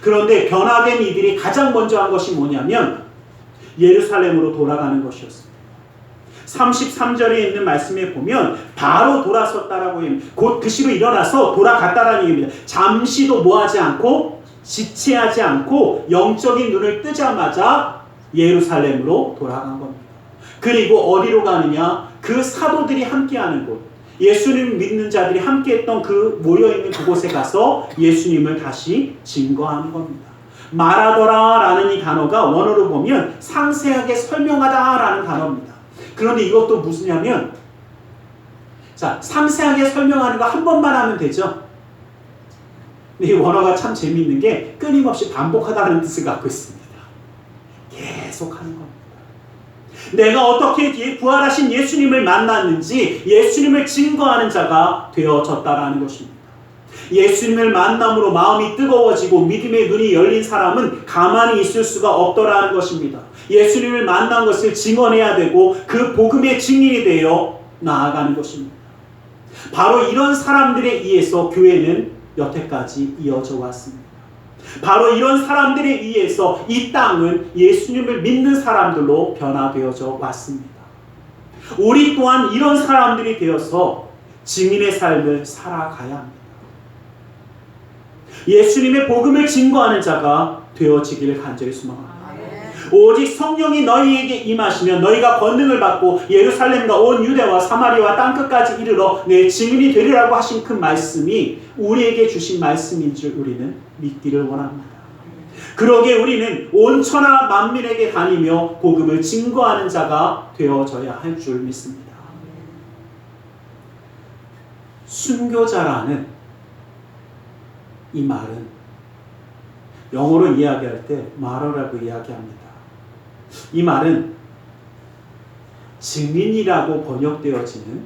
그런데 변화된 이들이 가장 먼저 한 것이 뭐냐면 예루살렘으로 돌아가는 것이었습니다. 33절에 있는 말씀에 보면 바로 돌아섰다라고 합니다. 곧 그 시로 일어나서 돌아갔다라는 얘기입니다. 잠시도 뭐하지 않고 지체하지 않고 영적인 눈을 뜨자마자 예루살렘으로 돌아간 겁니다. 그리고 어디로 가느냐? 그 사도들이 함께하는 곳, 예수님 믿는 자들이 함께했던 그 모여있는 그곳에 가서 예수님을 다시 증거하는 겁니다. 말하더라 라는 이 단어가 원어로 보면 상세하게 설명하다 라는 단어입니다. 그런데 이것도 무슨냐면, 자, 상세하게 설명하는 거 한 번만 하면 되죠. 이 원어가 참 재미있는 게 끊임없이 반복하다는 뜻을 갖고 있습니다. 계속 하는 겁니다. 내가 어떻게 부활하신 예수님을 만났는지 예수님을 증거하는 자가 되어졌다라는 것입니다. 예수님을 만남으로 마음이 뜨거워지고 믿음의 눈이 열린 사람은 가만히 있을 수가 없더라는 것입니다. 예수님을 만난 것을 증언해야 되고 그 복음의 증인이 되어 나아가는 것입니다. 바로 이런 사람들에 의해서 교회는 여태까지 이어져 왔습니다. 바로 이런 사람들에 의해서 이 땅은 예수님을 믿는 사람들로 변화되어져 왔습니다. 우리 또한 이런 사람들이 되어서 증인의 삶을 살아가야 합니다. 예수님의 복음을 증거하는 자가 되어지기를 간절히 소망합니다. 오직 성령이 너희에게 임하시면 너희가 권능을 받고 예루살렘과 온 유대와 사마리아와 땅끝까지 이르러 내 증인이 되리라고 하신 그 말씀이 우리에게 주신 말씀인 줄 우리는 믿기를 원합니다. 그러기에 우리는 온 천하 만민에게 다니며 복음을 증거하는 자가 되어져야 할 줄 믿습니다. 순교자라는 이 말은 영어로 이야기할 때 마러라고 이야기합니다. 이 말은 증인이라고 번역되어지는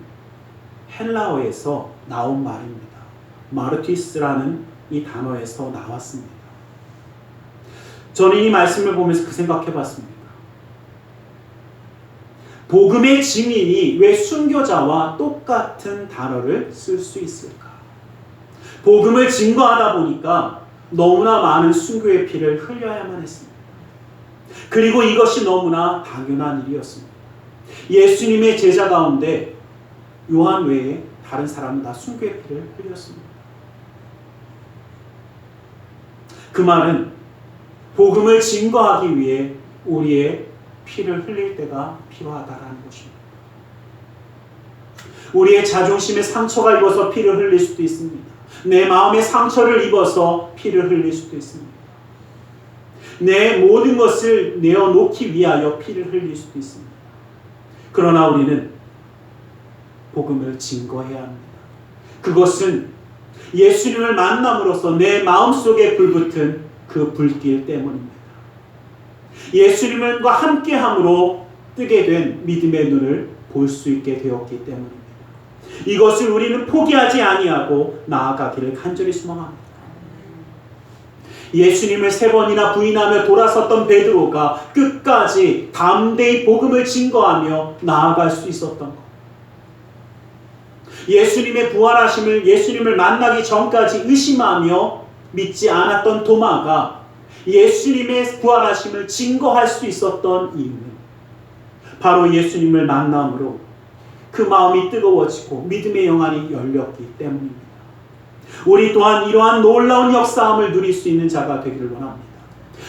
헬라어에서 나온 말입니다. 마르티스라는 이 단어에서 나왔습니다. 저는 이 말씀을 보면서 그 생각해 봤습니다. 복음의 증인이 왜 순교자와 똑같은 단어를 쓸 수 있을까? 복음을 증거하다 보니까 너무나 많은 순교의 피를 흘려야만 했습니다. 그리고 이것이 너무나 당연한 일이었습니다. 예수님의 제자 가운데 요한 외에 다른 사람은 다 순교의 피를 흘렸습니다. 그 말은 복음을 증거하기 위해 우리의 피를 흘릴 때가 필요하다라는 것입니다. 우리의 자존심에 상처가 입어서 피를 흘릴 수도 있습니다. 내 마음에 상처를 입어서 피를 흘릴 수도 있습니다. 내 모든 것을 내어놓기 위하여 피를 흘릴 수도 있습니다. 그러나 우리는 복음을 증거해야 합니다. 그것은 예수님을 만남으로써 내 마음속에 불붙은 그 불길 때문입니다. 예수님과 함께함으로 뜨게 된 믿음의 눈을 볼 수 있게 되었기 때문입니다. 이것을 우리는 포기하지 아니하고 나아가기를 간절히 소망합니다. 예수님을 3번이나 부인하며 돌아섰던 베드로가 끝까지 담대히 복음을 증거하며 나아갈 수 있었던 것. 예수님의 부활하심을 예수님을 만나기 전까지 의심하며 믿지 않았던 도마가 예수님의 부활하심을 증거할 수 있었던 이유는 바로 예수님을 만남으로 그 마음이 뜨거워지고 믿음의 영안이 열렸기 때문입니다. 우리 또한 이러한 놀라운 역사함을 누릴 수 있는 자가 되기를 원합니다.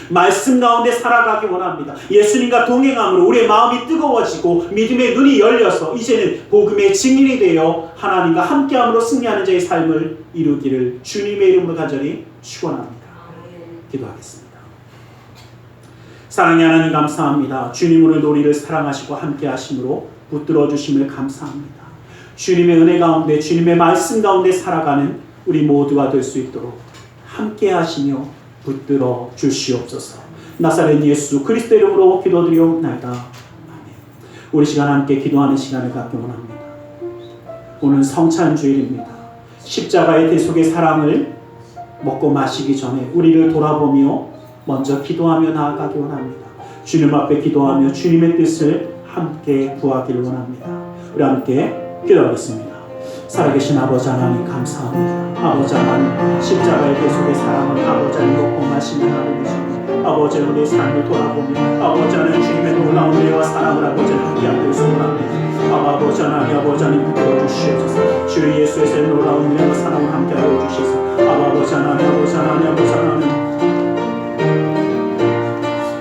말씀 가운데 살아가기 원합니다. 예수님과 동행함으로 우리의 마음이 뜨거워지고 믿음의 눈이 열려서 이제는 복음의 증인이 되어 하나님과 함께함으로 승리하는 자의 삶을 이루기를 주님의 이름으로 간절히 축원합니다. 기도하겠습니다. 사랑의 하나님 감사합니다. 주님 오늘 우리를 사랑하시고 함께 하심으로 붙들어 주심을 감사합니다. 주님의 은혜 가운데 주님의 말씀 가운데 살아가는 우리 모두가 될 수 있도록 함께 하시며 붙들어 주시옵소서. 나사렛 예수 그리스도 이름으로 기도드리옵나이다. 아멘. 우리 시간 함께 기도하는 시간을 갖기 원합니다. 오늘 성찬주일입니다. 십자가의 대속의 사랑을 먹고 마시기 전에 우리를 돌아보며 먼저 기도하며 나아가기 원합니다. 주님 앞에 기도하며 주님의 뜻을 함께 구하기를 원합니다. 우리 함께 기도하겠습니다. 살아계신 아버지 하나님 감사합니다. 아버지 하나님 십자가의 대속의 사랑을 아버지 하나님 먹고 마시며 나누고 계십니다. 아버지 우리의 삶을 돌아보며 아버지 하나님 주님의 놀라운 은혜와 사랑을 아버지 함께하길 소원합니다. 아버지 하나님 아버지 하나님 붙들어 주시옵소서. 주 예수의 놀라운 은혜와 사랑을 함께하여 주시옵소서. 아버지 하나님 아버지 하나님 아버지 하나님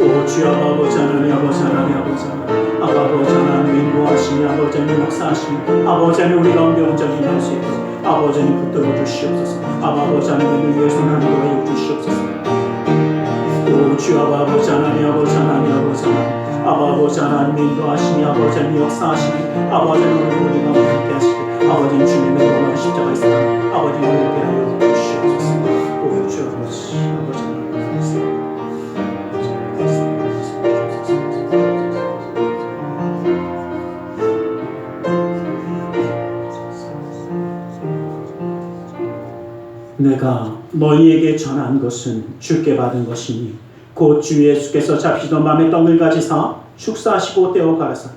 오 주여 아버지 하나님 아버지 하나님 아버지 하나님 아버지 하나님 인도하시니 아버지 하나님 역사하시니 아버지 하나님 우리 가운데 온전히 할 수 있도록 아버지 하나님 붙들어 주시옵소서. 아버지 하나님 위해서 하나님 도와 주시옵소서. 오 주여 아버지 하나님 아버지 하나님 아버지 하나님 아버지 하나님 인도하시니 아버지 하나님 역사하시니 아버지 하나님 우리 가운데 함께 하시니 아버지 하나님 주님의 놀라운 십자가의 사랑 아버지 하나님 위하여 주시옵소서. 오 주여 아버지 아버지 하나님 내가 너희에게 전한 것은 주께 받은 것이니 곧 주 예수께서 잡히던 밤에 떡을 가지사 축사하시고 떼어 가라사대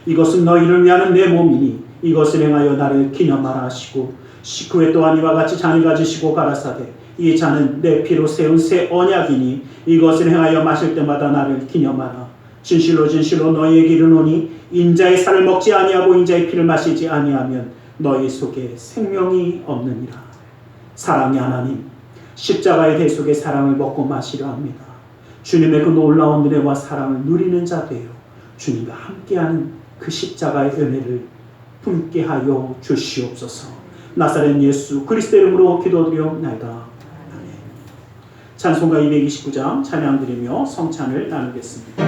이것은 너희를 위하는 내 몸이니 이것을 행하여 나를 기념하라 하시고 식후에 또한 이와 같이 잔을 가지시고 가라사대 이 잔은 내 피로 세운 새 언약이니 이것을 행하여 마실 때마다 나를 기념하라. 진실로 진실로 너희에게 이르노니 인자의 살을 먹지 아니하고 인자의 피를 마시지 아니하면 너희 속에 생명이 없느니라. 사랑의 하나님, 십자가의 대속의 사랑을 먹고 마시려 합니다. 주님의 그 놀라운 은혜와 사랑을 누리는 자 되어 주님과 함께하는 그 십자가의 은혜를 품게 하여 주시옵소서. 나사렛 예수 그리스도 이름으로 기도드리옵나이다. 아멘. 찬송가 229장 찬양 드리며 성찬을 나누겠습니다.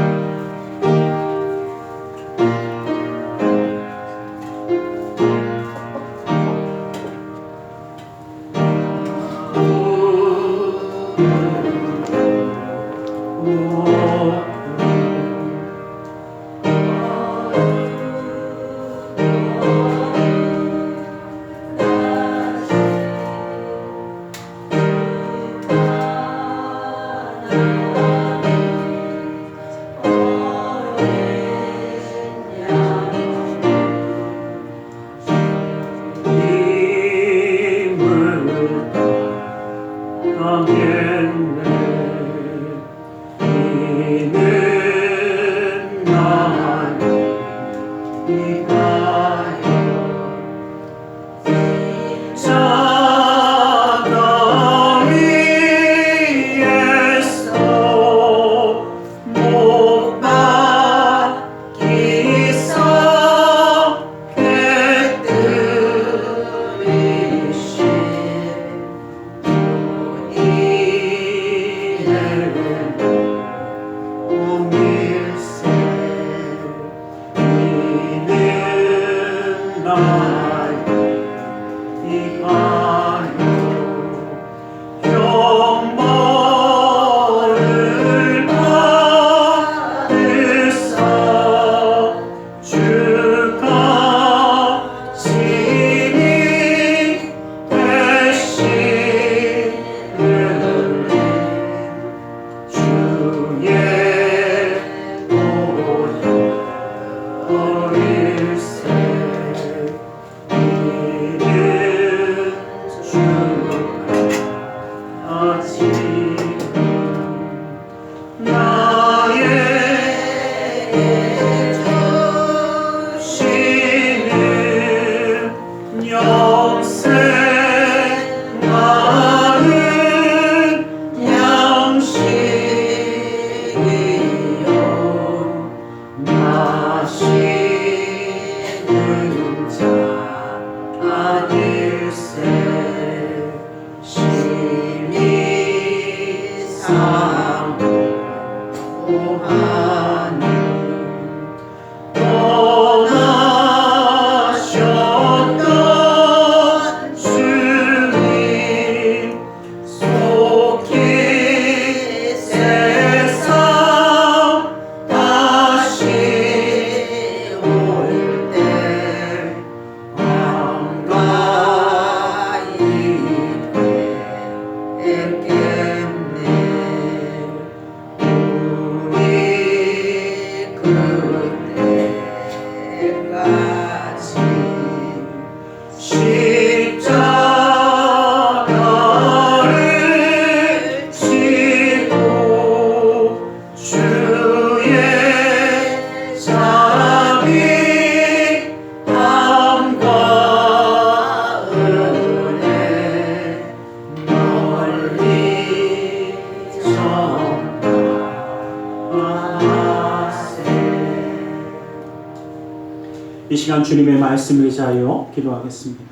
시간 주님의 말씀을 의지하여 기도하겠습니다.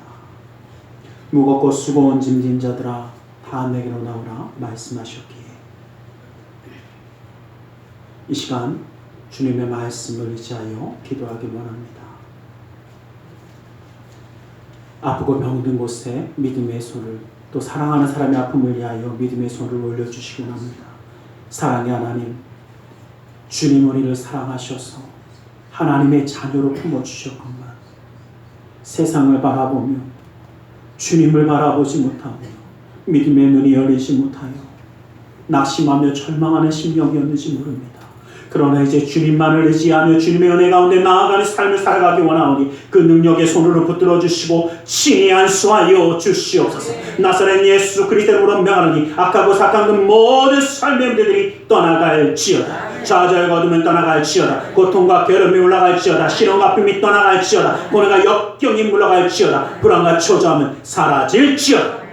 무겁고 수고온 짐진 자들아 다 내게로 나오라 말씀하셨기에 이 시간 주님의 말씀을 의지하여 기도하기 원합니다. 아프고 병든 곳에 믿음의 손을, 또 사랑하는 사람의 아픔을 위하여 믿음의 손을 올려주시기 원합니다. 사랑의 하나님, 주님 우리를 사랑하셔서 하나님의 자녀로 품어주셨건만 세상을 바라보며 주님을 바라보지 못하며 믿음의 눈이 열리지 못하여 낙심하며 절망하는 심령이었는지 모릅니다. 그러나 이제 주님만을 의지하며 주님의 은혜 가운데 나아가는 삶을 살아가기 원하오니 그 능력의 손으로 붙들어 주시고 친히 안수하여 주시옵소서. 나사렛 예수 그리스도로 명하노니 악하고 사악한 그 모든 삶의 문제들이 떠나갈지어다. 좌절과 어둠은 떠나갈지어다. 고통과 괴로움이 올라갈지어다. 시련과 아픔이 떠나갈지어다. 고뇌가 역경이 물러갈지어다. 불안과 초조함은 사라질지어다.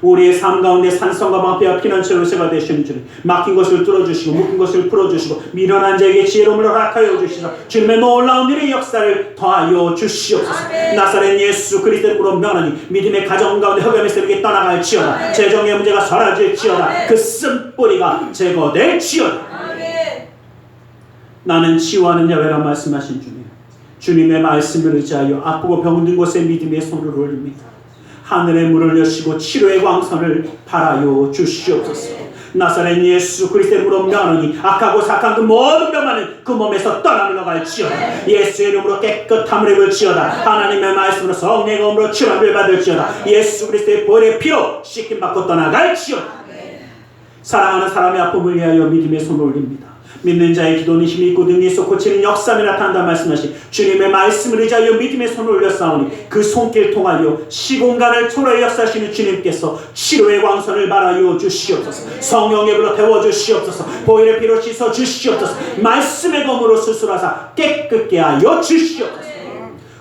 우리의 삶 가운데 산성과 방패와 피난처 요새가 되시는 주님, 막힌 것을 뚫어주시고 묶인 것을 풀어주시고 미련한 자에게 지혜로움을 허락하여 주시사 주님의 놀라운 일의 역사를 더하여 주시옵소서. 나사렛 예수 그리스도로 명하니 믿음의 가정 가운데 흑암의 세력이 떠나갈지어다. 재정의 문제가 사라질지어다. 그 쓴뿌리가 제거될지어다. 나는 치유하는 야훼라 말씀하신 주님, 주님의 말씀을 의지하여 아프고 병든 곳에 믿음의 손을 올립니다. 하늘의 문을 여시고 치료의 광선을 발하여 주시옵소서. 나사렛 예수 그리스도로 명하노니 악하고 사악한 그 모든 병만은 그 몸에서 떠나물러갈지어다. 예수의 이름으로 깨끗함을 입을지어다. 하나님의 말씀으로 성령의 검으로 치료를 받을지어다. 예수 그리스도의 보혈의 피로 씻김받고 떠나갈지어다. 사랑하는 사람의 아픔을 위하여 믿음의 손을 올립니다. 믿는 자의 기도는 힘이 있고 능히 있어 고치는 역사를 나타난다 말씀하신 주님의 말씀을 의지하여 믿음의 손을 올렸사오니 그 손길 통하여 시공간을 초월해 역사하시는 주님께서 치료의 광선을 발하여 주시옵소서. 성령의 불로 태워주시옵소서. 보혈의 피로 씻어 주시옵소서. 말씀의 검으로 수술하사 깨끗게 하여 주시옵소서.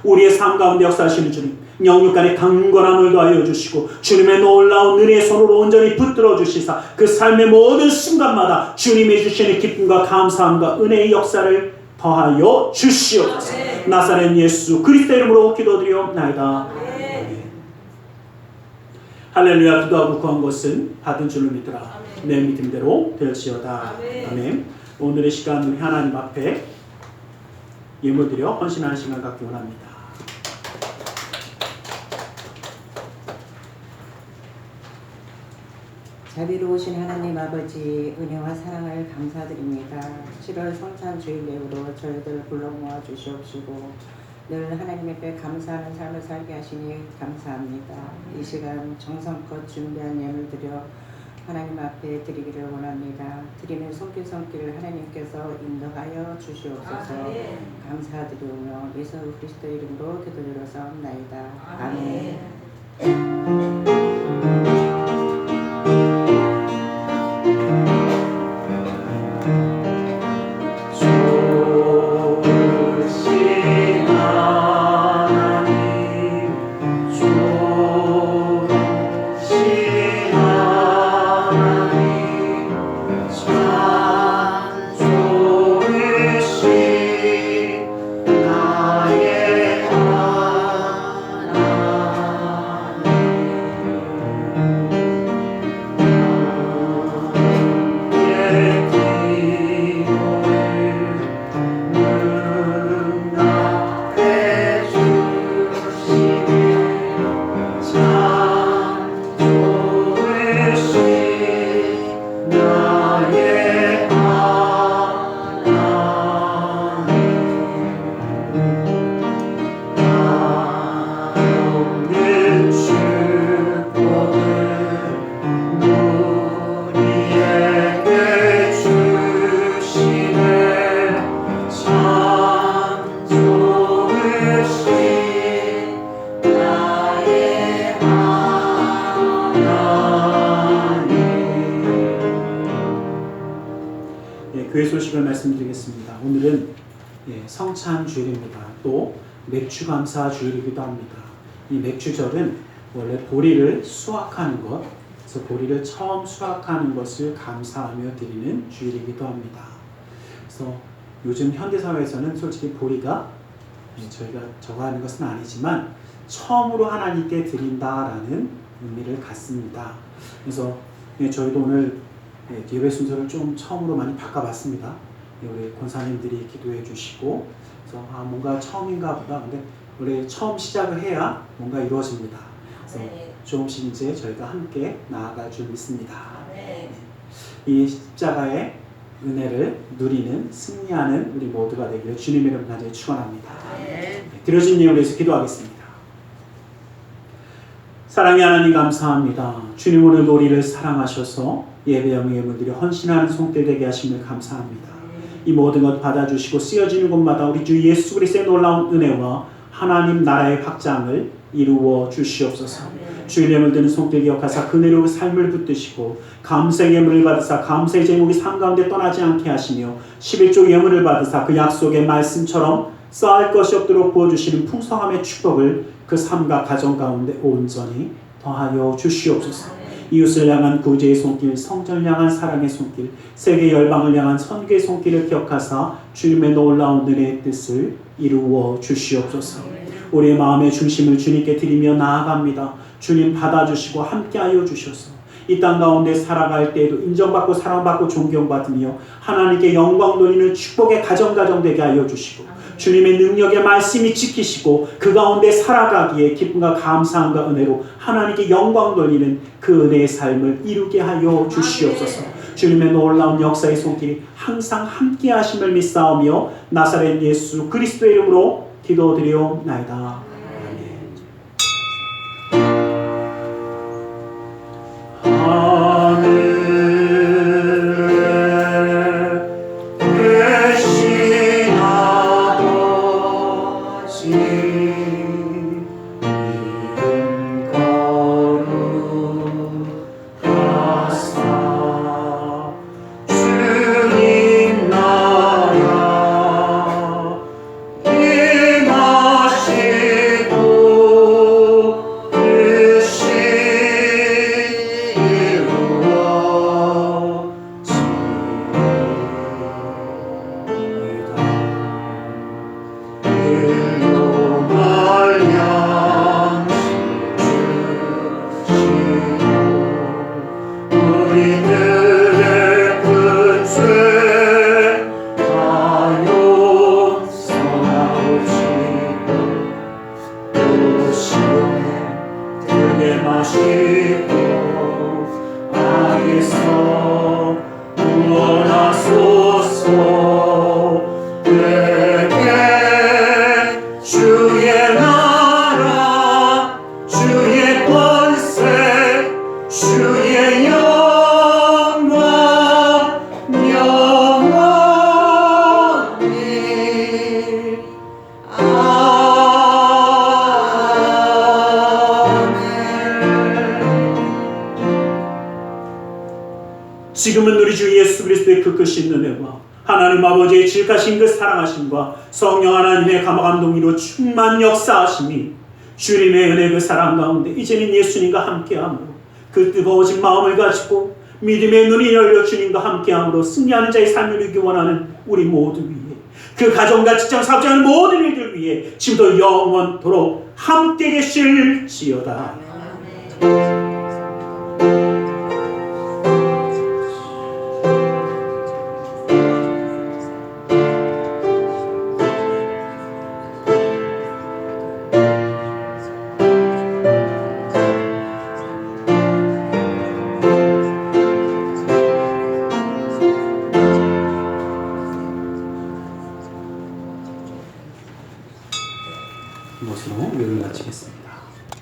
우리의 삶 가운데 역사하시는 주님, 영육간의 강건함을 더하여 주시고 주님의 놀라운 은혜의 손으로 온전히 붙들어 주시사 그 삶의 모든 순간마다 주님이 주시는 기쁨과 감사함과 은혜의 역사를 더하여 주시옵소서. 나사렛 예수 그리스도 이름으로 기도드리옵나이다. 할렐루야. 기도하고 구한 것은 받은 줄로 믿으라. 내 믿음대로 될지어다. 아멘. 오늘의 시간 우리 하나님 앞에 예물드려 헌신하는 시간 갖기 원합니다. 자비로우신 하나님 아버지, 은혜와 사랑을 감사드립니다. 7월 성찬 주일 예우로 저희들 불러 모아 주시옵시고 늘 하나님 앞에 감사하는 삶을 살게 하시니 감사합니다. 이 시간 정성껏 준비한 예물 드려 하나님 앞에 드리기를 원합니다. 드리는 손길손길을 하나님께서 인도하여 주시옵소서. 감사드리오며 예수 그리스도 이름으로 기도드려서옵나이다. 아멘. 교회 소식을 말씀드리겠습니다. 오늘은 성찬 주일입니다. 또 맥주 감사 주일이기도 합니다. 이 맥주절은 원래 보리를 수확하는 것, 그래서 보리를 처음 수확하는 것을 감사하며 드리는 주일이기도 합니다. 그래서 요즘 현대 사회에서는 솔직히 보리가 저희가 저거 하는 것은 아니지만 처음으로 하나님께 드린다라는 의미를 갖습니다. 그래서 저희도 오늘 예배 순서를 좀 처음으로 많이 바꿔봤습니다. 우리 권사님들이 기도해 주시고, 그래서 뭔가 처음인가 보다. 근데 우리 처음 시작을 해야 뭔가 이루어집니다. 그래서 조금씩 이제 저희가 함께 나아갈 줄 믿습니다. 이 십자가의 은혜를 누리는 승리하는 우리 모두가 되기를 주님의 이름으로 간절히 축원합니다. 드려진 예물을 위해서 기도하겠습니다. 사랑의 하나님 감사합니다. 주님 오늘도 우리를 사랑하셔서 예배의 예물들이 헌신하는 손길 되게 하심을 감사합니다. 이 모든 것 받아주시고 쓰여지는 곳마다 우리 주 예수 그리스도의 놀라운 은혜와 하나님 나라의 확장을 이루어 주시옵소서. 주의 예물 드는 손길 기억하사 그 은혜로 삶을 붙드시고 감사의 예물을 받으사 감사의 제목이 삶 가운데 떠나지 않게 하시며 11조 예물을 받으사 그 약속의 말씀처럼 쌓을 것이 없도록 부어주시는 풍성함의 축복을 그 삶과 가정 가운데 온전히 더하여 주시옵소서. 이웃을 향한 구제의 손길, 성전을 향한 사랑의 손길, 세계 열방을 향한 선교의 손길을 기억하사 주님의 놀라운 은혜의 뜻을 이루어 주시옵소서. 우리의 마음의 중심을 주님께 드리며 나아갑니다. 주님 받아주시고 함께하여 주셔서 이 땅 가운데 살아갈 때에도 인정받고 사랑받고 존경받으며 하나님께 영광 돌리는 축복의 가정 되게 하여 주시고 주님의 능력의 말씀이 지키시고 그 가운데 살아가기에 기쁨과 감사함과 은혜로 하나님께 영광 돌리는 그 은혜의 삶을 이루게 하여 주시옵소서. 주님의 놀라운 역사의 손길이 항상 함께 하심을 믿사오며 나사렛 예수 그리스도의 이름으로 기도드리옵나이다. 지금은 우리 주 예수 그리스도의 그 크신 은혜와 하나님 아버지의 지극하신 그 사랑하심과 성령 하나님의 감화감동으로 충만 역사하심이 주님의 은혜 그 사랑 가운데 이제는 예수님과 함께함으로 그 뜨거워진 마음을 가지고 믿음의 눈이 열려 주님과 함께함으로 승리하는 자의 삶을 이루기 원하는 우리 모두 위해 그 가정과 직장 사업자는 모든 일들 위해 지금도 영원토록 함께 계실지어다.